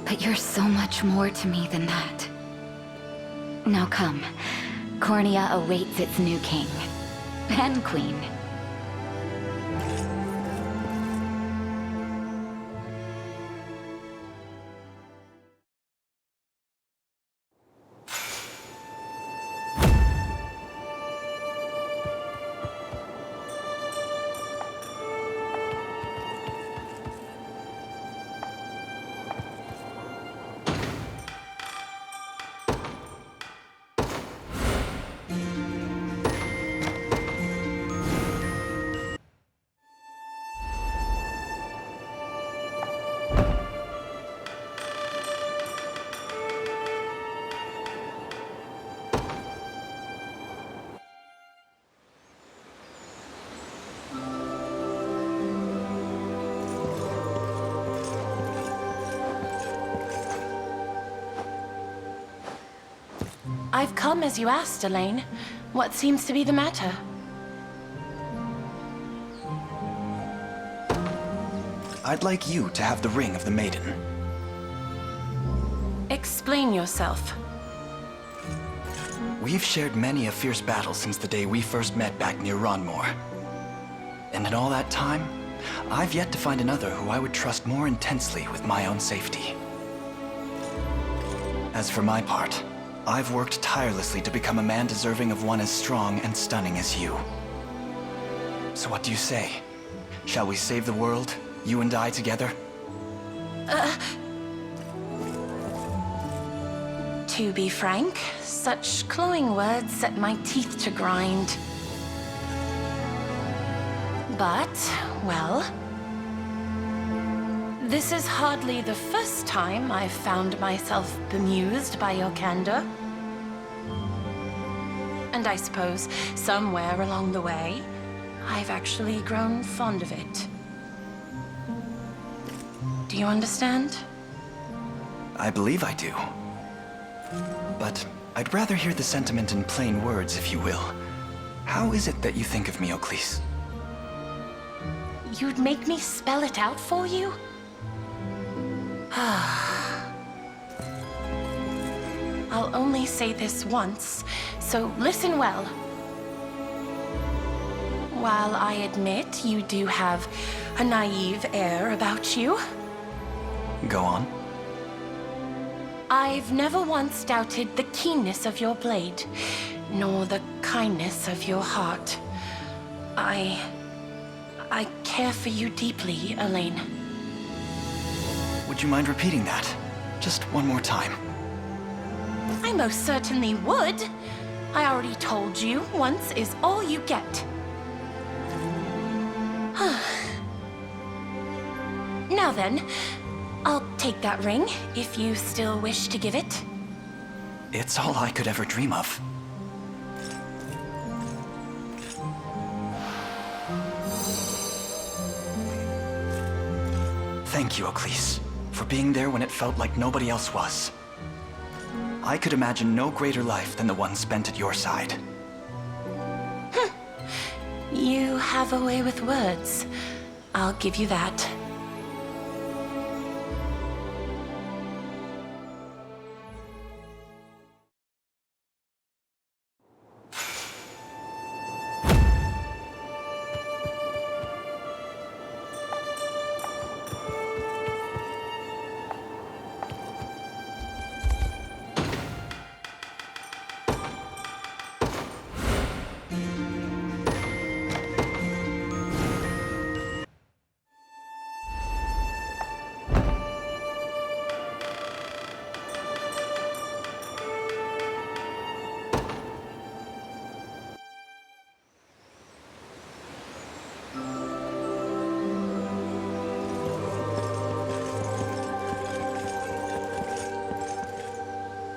But you're so much more to me than that. Now come. Cornea awaits its new king. And queen. I've come as you asked, Elaine. What seems to be the matter? I'd like you to have the ring of the maiden. Explain yourself. We've shared many a fierce battle since the day we first met back near Ronmore. And in all that time, I've yet to find another who I would trust more intensely with my own safety. As for my part, I've worked tirelessly to become a man deserving of one as strong and stunning as you. So what do you say? Shall we save the world, you and I together? To be frank, such glowing words set my teeth to grind. But, well, this is hardly the first time I've found myself bemused by your candor. And I suppose somewhere along the way, I've actually grown fond of it. Do you understand? I believe I do. But I'd rather hear the sentiment in plain words, if you will. How is it that you think of me, Oclise? You'd make me spell it out for you? I'll only say this once, so listen well. While I admit you do have a naive air about you, Go on. I've never once doubted the keenness of your blade, nor the kindness of your heart. I care for you deeply, Elaine. Would you mind repeating that? Just one more time. I most certainly would. I already told you, once is all you get. Now then, I'll take that ring, if you still wish to give it. It's all I could ever dream of. Thank you, Oclise, for being there when it felt like nobody else was. I could imagine no greater life than the one spent at your side. You have a way with words. I'll give you that.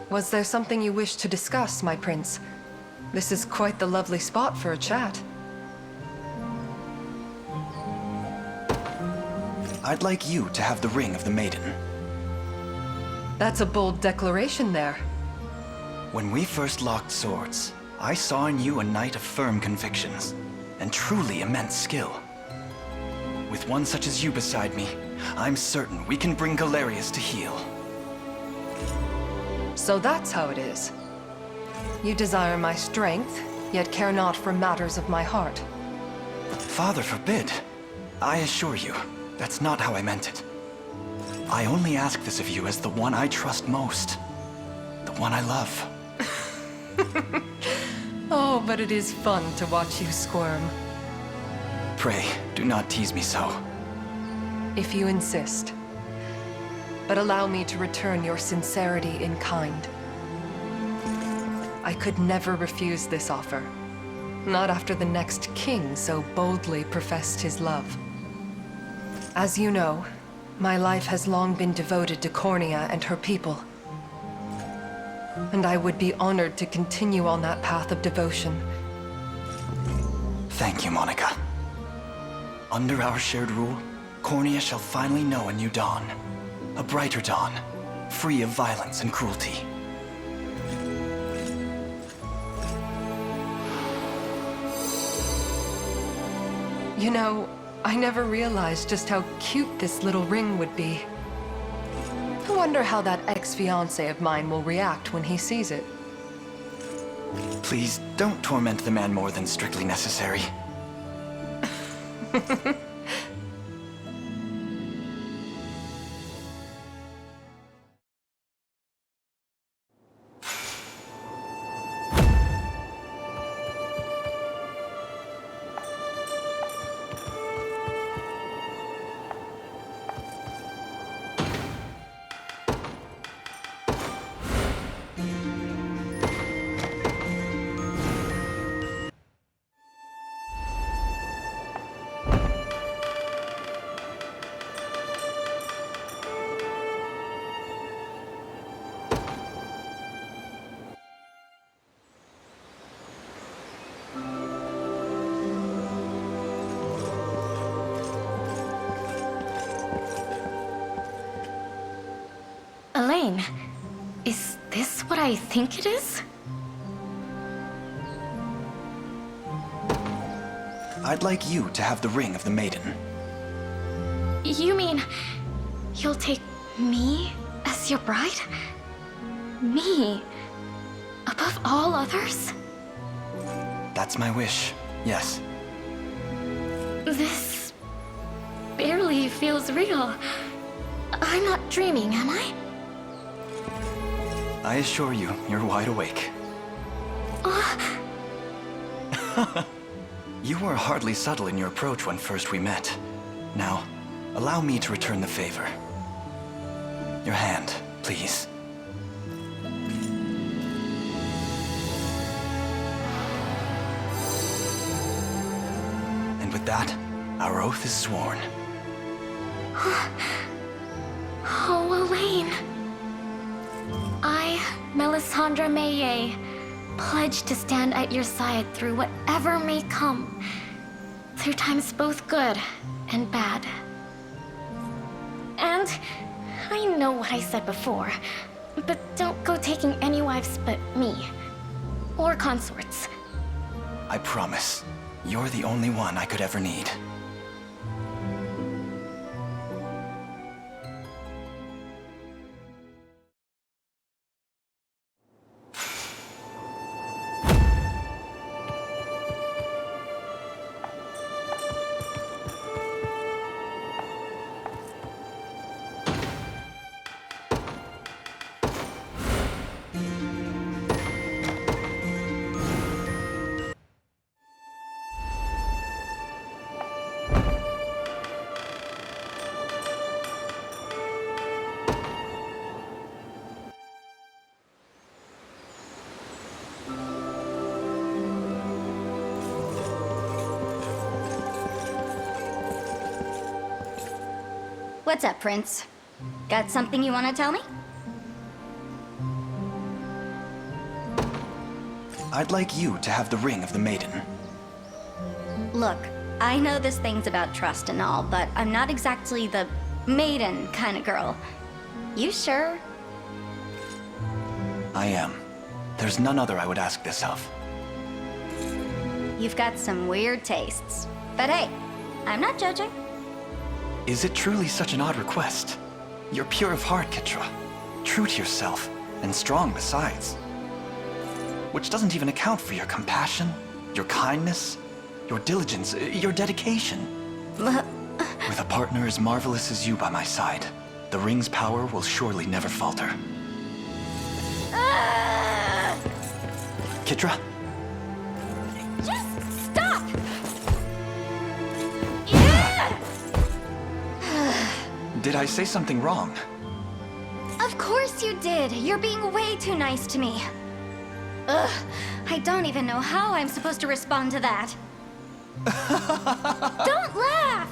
Was there something you wished to discuss, my prince? This is quite the lovely spot for a chat. I'd like you to have the ring of the maiden. That's a bold declaration there. When we first locked swords, I saw in you a knight of firm convictions, and truly immense skill. With one such as you beside me, I'm certain we can bring Galerius to heel. So that's how it is. You desire my strength, yet care not for matters of my heart. Father forbid. I assure you, that's not how I meant it. I only ask this of you as the one I trust most. The one I love. Oh, but it is fun to watch you squirm. Pray, do not tease me so. If you insist. But allow me to return your sincerity in kind. I could never refuse this offer. Not after the next king so boldly professed his love. As you know, my life has long been devoted to Cornea and her people. And I would be honored to continue on that path of devotion. Thank you, Monica. Under our shared rule, Cornea shall finally know a new dawn. A brighter dawn, free of violence and cruelty. You know, I never realized just how cute this little ring would be. I wonder how that ex-fiancé of mine will react when he sees it. Please, don't torment the man more than strictly necessary. Elaine, is this what I think it is? I'd like you to have the ring of the maiden. You mean you'll take me as your bride? Me? Above all others? That's my wish, yes. This barely feels real. I'm not dreaming, am I? I assure you, you're wide awake. You were hardly subtle in your approach when first we met. Now, allow me to return the favor. Your hand, please. And with that, our oath is sworn. Oh, Elaine. I, Melisandre Maye, pledge to stand at your side through whatever may come. Through times both good and bad. And I know what I said before, but don't go taking any wives but me. Or consorts. I promise. You're the only one I could ever need. What's up, Prince? Got something you want to tell me? I'd like you to have the ring of the maiden. Look, I know this thing's about trust and all, but I'm not exactly the maiden kind of girl. You sure? I am. There's none other I would ask this of. You've got some weird tastes. But hey, I'm not judging. Is it truly such an odd request? You're pure of heart, Kitra. true to yourself, and strong besides. Which doesn't even account for your compassion, your kindness, your diligence, your dedication. With a partner as marvelous as you by my side, the ring's power will surely never falter. Kitra? Just stop! Did I say something wrong? Of course you did. You're being way too nice to me. Ugh, I don't even know how I'm supposed to respond to that. Don't laugh!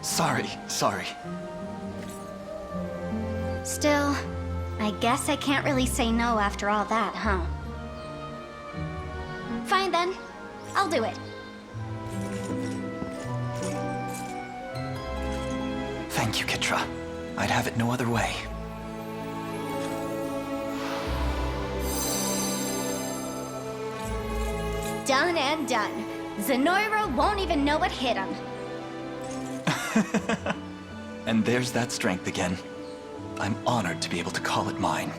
Sorry. Still, I guess I can't really say no after all that, huh? Fine then. I'll do it. Thank you, Kitra. I'd have it no other way. Done and done. Zenoira won't even know what hit him. And there's that strength again. I'm honored to be able to call it mine.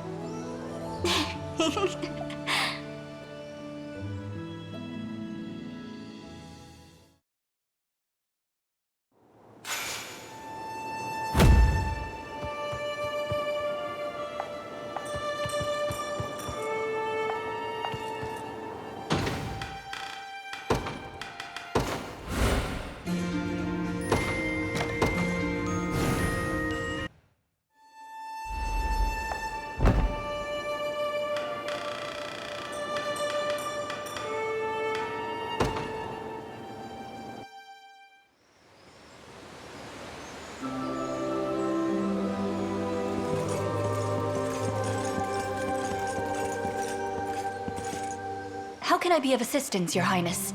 How can I be of assistance, Your Highness?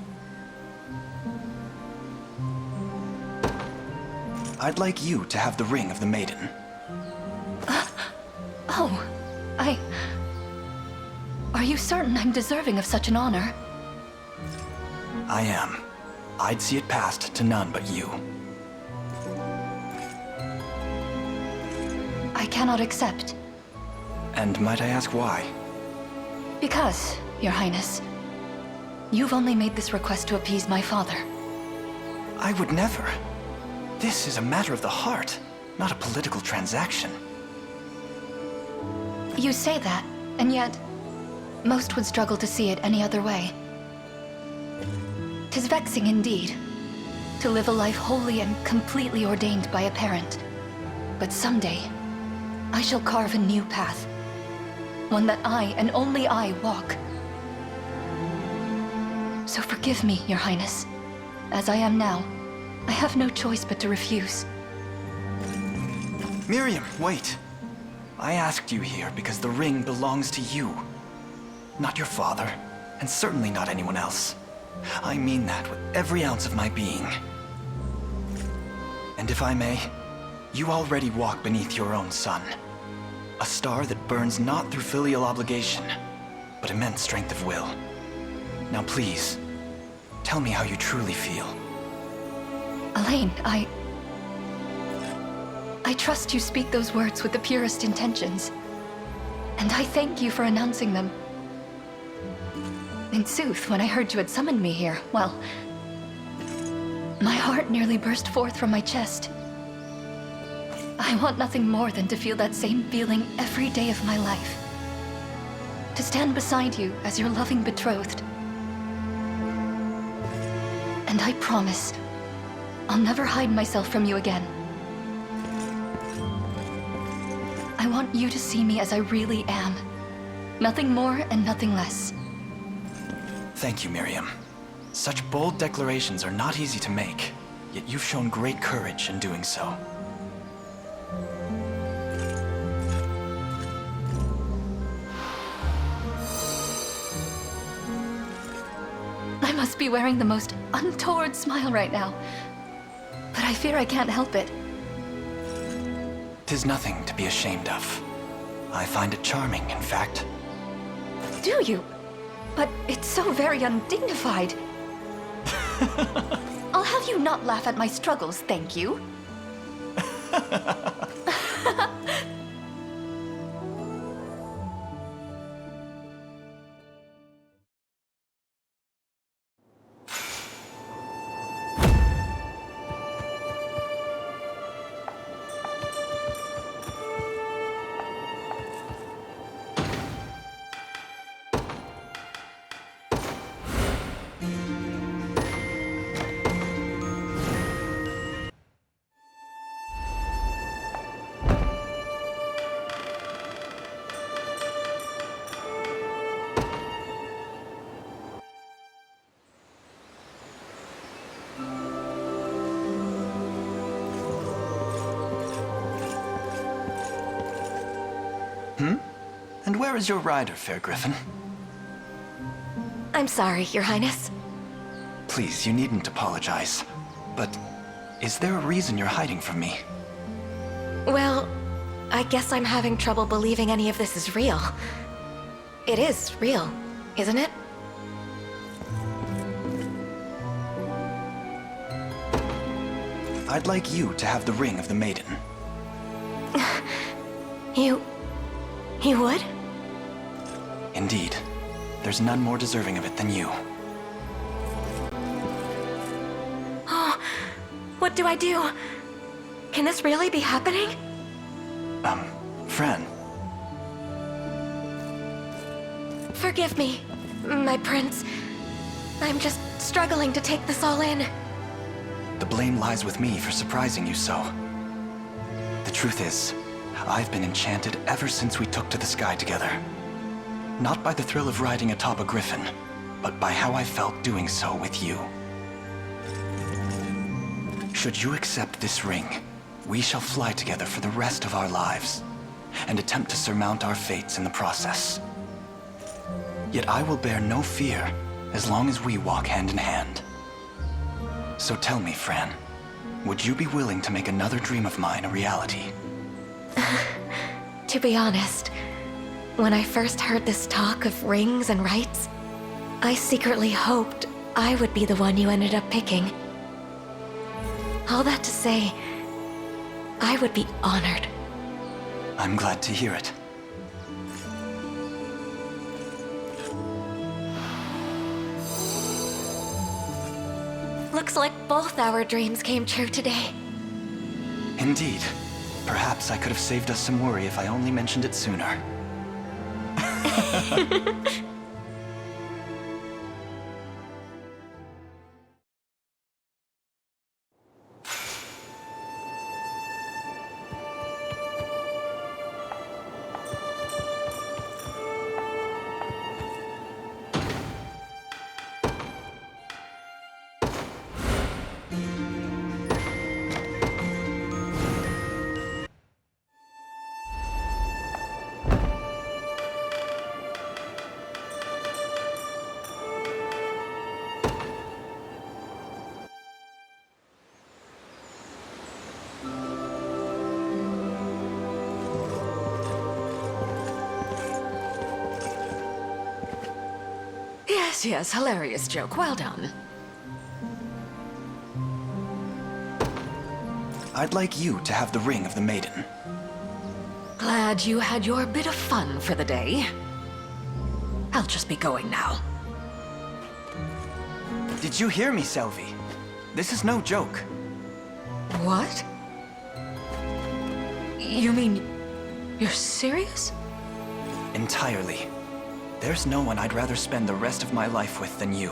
I'd like you to have the ring of the maiden. Oh, Are you certain I'm deserving of such an honor? I am. I'd see it passed to none but you. I cannot accept. And might I ask why? Because, Your Highness, you've only made this request to appease my father. I would never. This is a matter of the heart, not a political transaction. You say that, and yet, most would struggle to see it any other way. 'Tis vexing indeed, to live a life wholly and completely ordained by a parent. But someday, I shall carve a new path. One that I, and only I, walk. So forgive me, Your Highness. As I am now, I have no choice but to refuse. Miriam, wait. I asked you here because the ring belongs to you. Not your father, and certainly not anyone else. I mean that with every ounce of my being. And if I may, you already walk beneath your own sun. A star that burns not through filial obligation, but immense strength of will. Now please, tell me how you truly feel. Elaine, I trust you speak those words with the purest intentions. And I thank you for announcing them. In sooth, when I heard you had summoned me here, well, my heart nearly burst forth from my chest. I want nothing more than to feel that same feeling every day of my life. To stand beside you as your loving betrothed. And I promise, I'll never hide myself from you again. I want you to see me as I really am. Nothing more and nothing less. Thank you, Miriam. Such bold declarations are not easy to make, yet you've shown great courage in doing so. I must be wearing the most untoward smile right now, but I fear I can't help it. 'Tis nothing to be ashamed of. I find it charming, in fact. Do you? But it's so very undignified. I'll have you not laugh at my struggles, thank you. And where is your rider, fair Griffin? I'm sorry, Your Highness. Please, you needn't apologize. But is there a reason you're hiding from me? Well, I guess I'm having trouble believing any of this is real. It is real, isn't it? I'd like you to have the ring of the maiden. You would? Indeed. There's none more deserving of it than you. Oh, what do I do? Can this really be happening? Fran. Forgive me, my prince. I'm just struggling to take this all in. The blame lies with me for surprising you so. The truth is, I've been enchanted ever since we took to the sky together. Not by the thrill of riding atop a griffin, but by how I felt doing so with you. Should you accept this ring, we shall fly together for the rest of our lives, and attempt to surmount our fates in the process. Yet I will bear no fear as long as we walk hand in hand. So tell me, Fran, would you be willing to make another dream of mine a reality? To be honest, when I first heard this talk of rings and rights, I secretly hoped I would be the one you ended up picking. All that to say, I would be honored. I'm glad to hear it. Looks like both our dreams came true today. Indeed. Perhaps I could have saved us some worry if I only mentioned it sooner. Yes, hilarious joke. Well done. I'd like you to have the ring of the maiden. Glad you had your bit of fun for the day. I'll just be going now. Did you hear me, Selvi? This is no joke. What? You mean you're serious? Entirely. There's no one I'd rather spend the rest of my life with than you.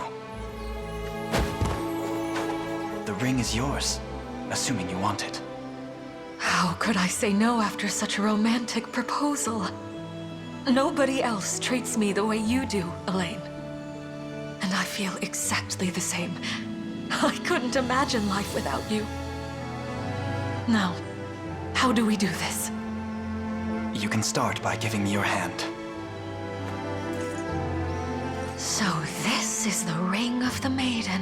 The ring is yours, assuming you want it. How could I say no after such a romantic proposal? Nobody else treats me the way you do, Elaine. And I feel exactly the same. I couldn't imagine life without you. Now, how do we do this? You can start by giving me your hand. So this is the ring of the maiden.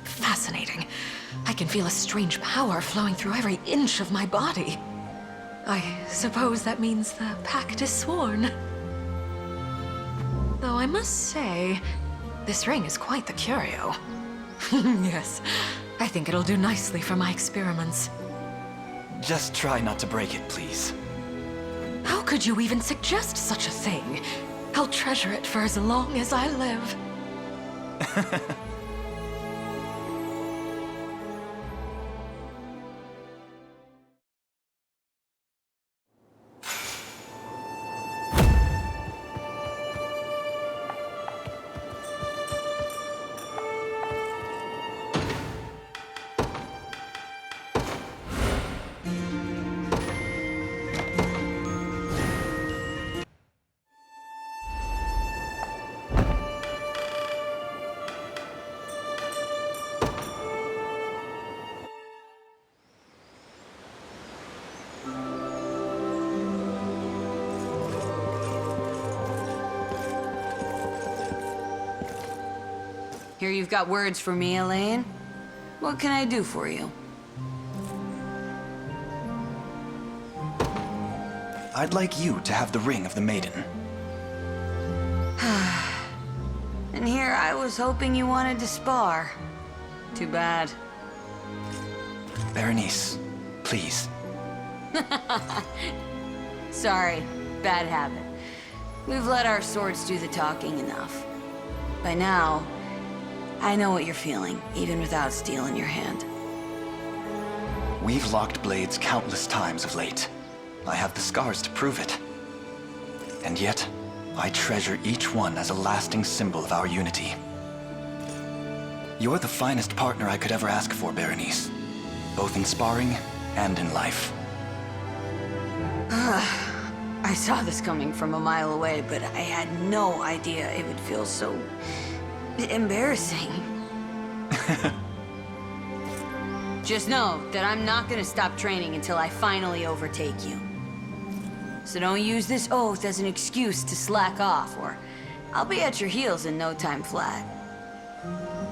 Fascinating. I can feel a strange power flowing through every inch of my body. I suppose that means the pact is sworn. Though I must say, this ring is quite the curio. Yes, I think it'll do nicely for my experiments. Just try not to break it, please. How could you even suggest such a thing? I'll treasure it for as long as I live. Hear you've got words for me, Elaine? What can I do for you? I'd like you to have the ring of the maiden. And here I was hoping you wanted to spar. Too bad. Berenice, please. Sorry, bad habit. We've let our swords do the talking enough. By now, I know what you're feeling, even without steel in your hand. We've locked blades countless times of late. I have the scars to prove it. And yet, I treasure each one as a lasting symbol of our unity. You're the finest partner I could ever ask for, Berenice. Both in sparring and in life. I saw this coming from a mile away, but I had no idea it would feel so embarrassing. Just know that I'm not gonna stop training until I finally overtake you. So don't use this oath as an excuse to slack off, or I'll be at your heels in no time flat.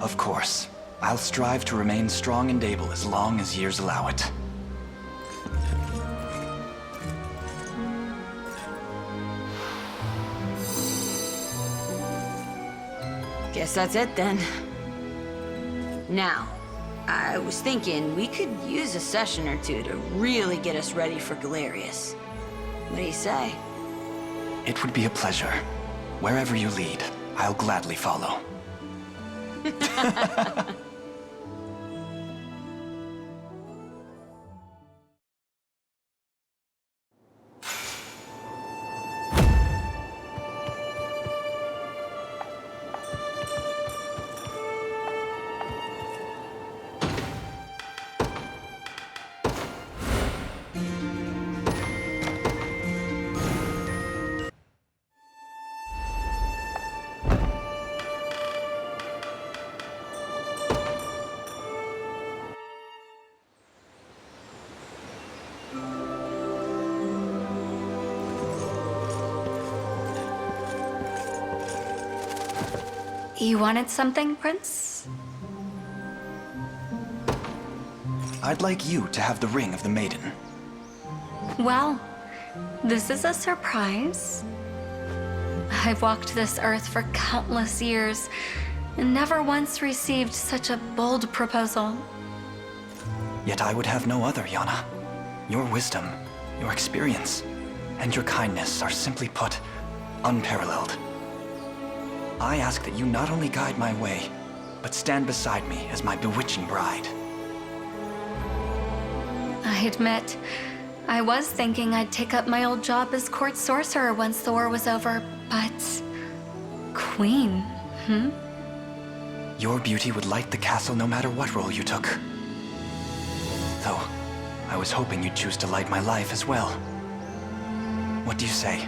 Of course. I'll strive to remain strong and able as long as years allow it. Guess that's it then. Now, I was thinking we could use a session or two to really get us ready for Galerius. What do you say? It would be a pleasure. Wherever you lead, I'll gladly follow. You wanted something, Prince? I'd like you to have the ring of the maiden. Well, this is a surprise. I've walked this earth for countless years and never once received such a bold proposal. Yet I would have no other, Yana. Your wisdom, your experience, and your kindness are simply put, unparalleled. I ask that you not only guide my way, but stand beside me as my bewitching bride. I admit, I was thinking I'd take up my old job as court sorcerer once the war was over, but... Queen, Your beauty would light the castle no matter what role you took. Though, I was hoping you'd choose to light my life as well. What do you say?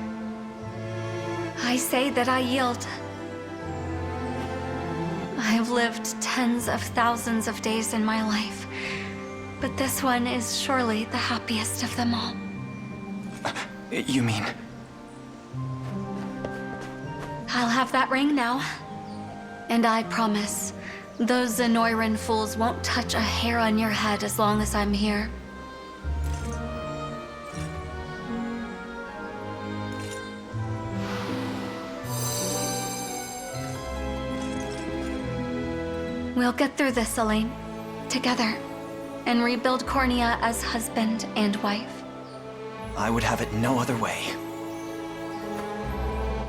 I say that I yield. I've lived tens of thousands of days in my life, but this one is surely the happiest of them all. You mean... I'll have that ring now. And I promise, those Zenoiran fools won't touch a hair on your head as long as I'm here. We'll get through this, Elaine, together, and rebuild Cornea as husband and wife. I would have it no other way.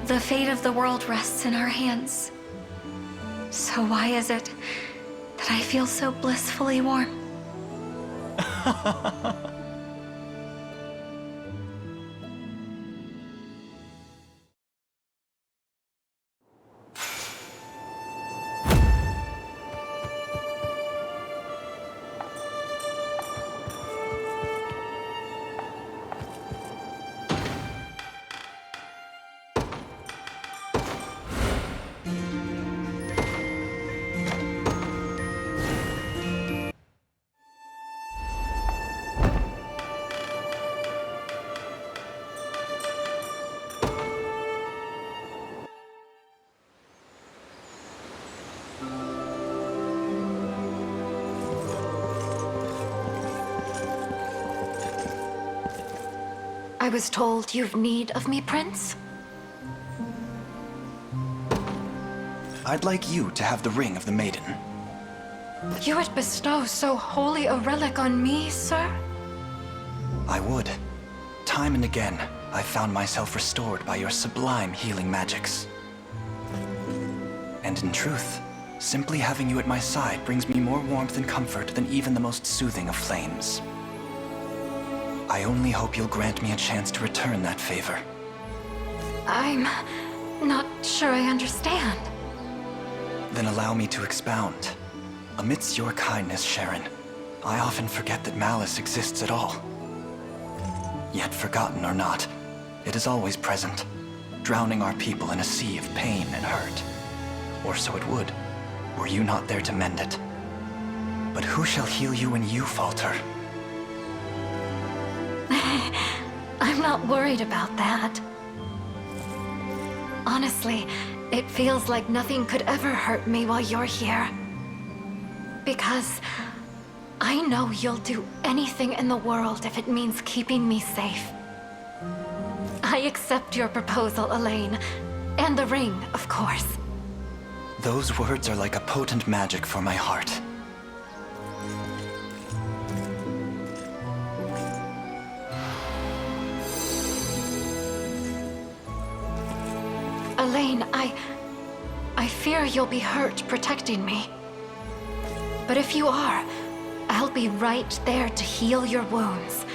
The fate of the world rests in our hands. So why is it that I feel so blissfully warm? I was told you've need of me, Prince? I'd like you to have the ring of the maiden. You would bestow so holy a relic on me, sir? I would. Time and again, I found myself restored by your sublime healing magics. And in truth, simply having you at my side brings me more warmth and comfort than even the most soothing of flames. I only hope you'll grant me a chance to return that favor. I'm not sure I understand. Then allow me to expound. Amidst your kindness, Sharon, I often forget that malice exists at all. Yet forgotten or not, it is always present, drowning our people in a sea of pain and hurt. Or so it would, were you not there to mend it. But who shall heal you when you falter? I'm not worried about that. Honestly, it feels like nothing could ever hurt me while you're here. Because I know you'll do anything in the world if it means keeping me safe. I accept your proposal, Elaine. And the ring, of course. Those words are like a potent magic for my heart. Elaine, I fear you'll be hurt protecting me. But if you are, I'll be right there to heal your wounds.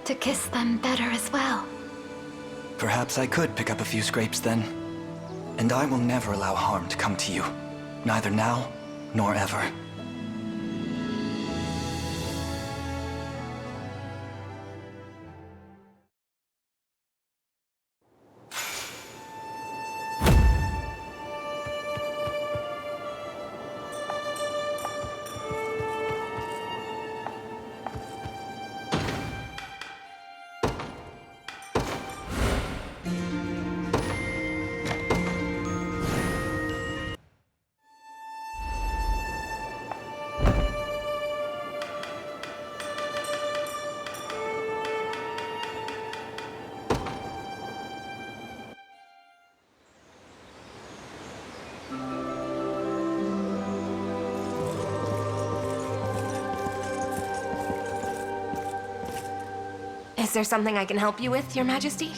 To kiss them better as well. Perhaps I could pick up a few scrapes then. And I will never allow harm to come to you. Neither now, nor ever. Is there something I can help you with, Your Majesty?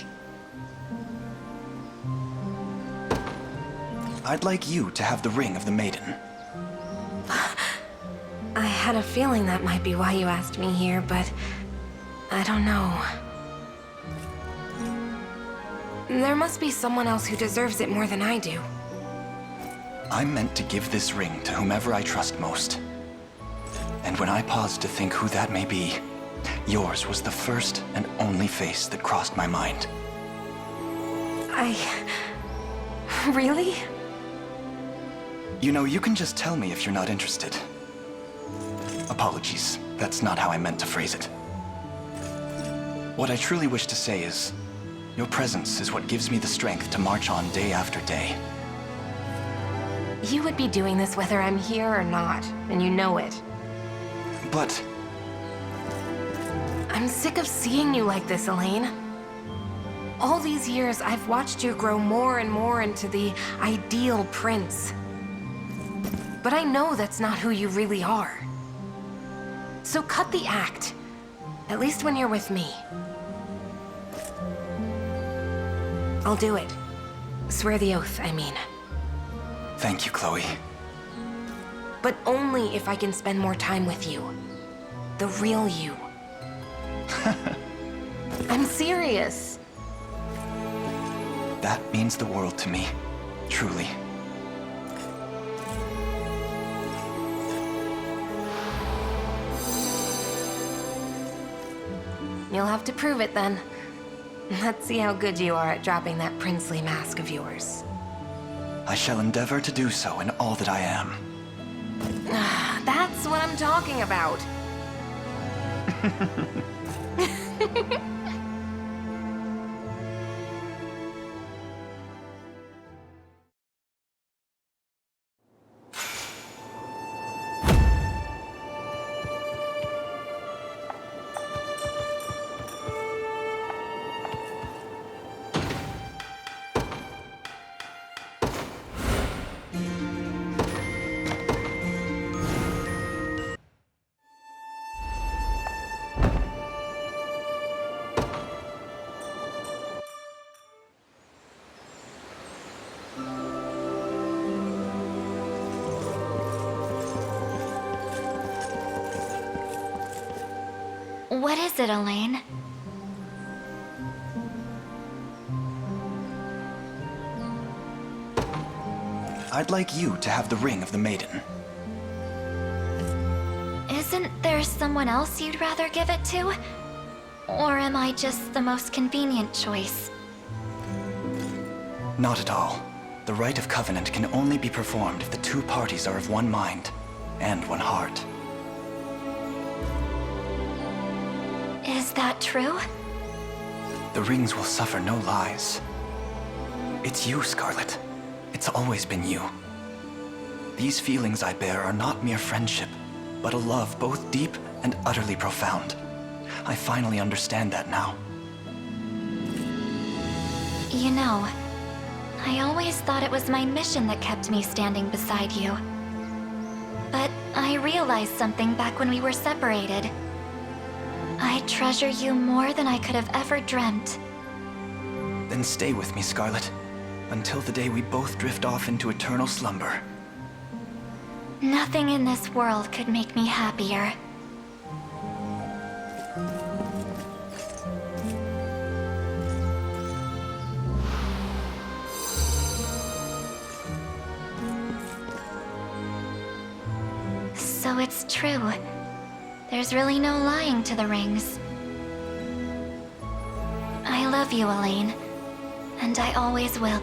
I'd like you to have the ring of the maiden. I had a feeling that might be why you asked me here, but I don't know. There must be someone else who deserves it more than I do. I'm meant to give this ring to whomever I trust most. And when I paused to think who that may be, yours was the first and only face that crossed my mind. Really? You know, you can just tell me if you're not interested. Apologies, that's not how I meant to phrase it. What I truly wish to say is, your presence is what gives me the strength to march on day after day. You would be doing this whether I'm here or not, and you know it. But I'm sick of seeing you like this, Elaine. All these years, I've watched you grow more and more into the ideal prince. But I know that's not who you really are. So cut the act. At least when you're with me. I'll do it. Swear the oath, I mean. Thank you, Chloe. But only if I can spend more time with you. The real you. I'm serious. That means the world to me, truly. You'll have to prove it then. Let's see how good you are at dropping that princely mask of yours. I shall endeavor to do so in all that I am. That's what I'm talking about. What is it, Elaine? I'd like you to have the ring of the maiden. Isn't there someone else you'd rather give it to? Or am I just the most convenient choice? Not at all. The rite of covenant can only be performed if the two parties are of one mind and one heart. Is that true? The rings will suffer no lies. It's you, Scarlet. It's always been you. These feelings I bear are not mere friendship, but a love both deep and utterly profound. I finally understand that now. You know, I always thought it was my mission that kept me standing beside you. But I realized something back when we were separated. I treasure you more than I could have ever dreamt. Then stay with me, Scarlet, until the day we both drift off into eternal slumber. Nothing in this world could make me happier. So it's true. There's really no lying to the rings. I love you, Elaine, and I always will.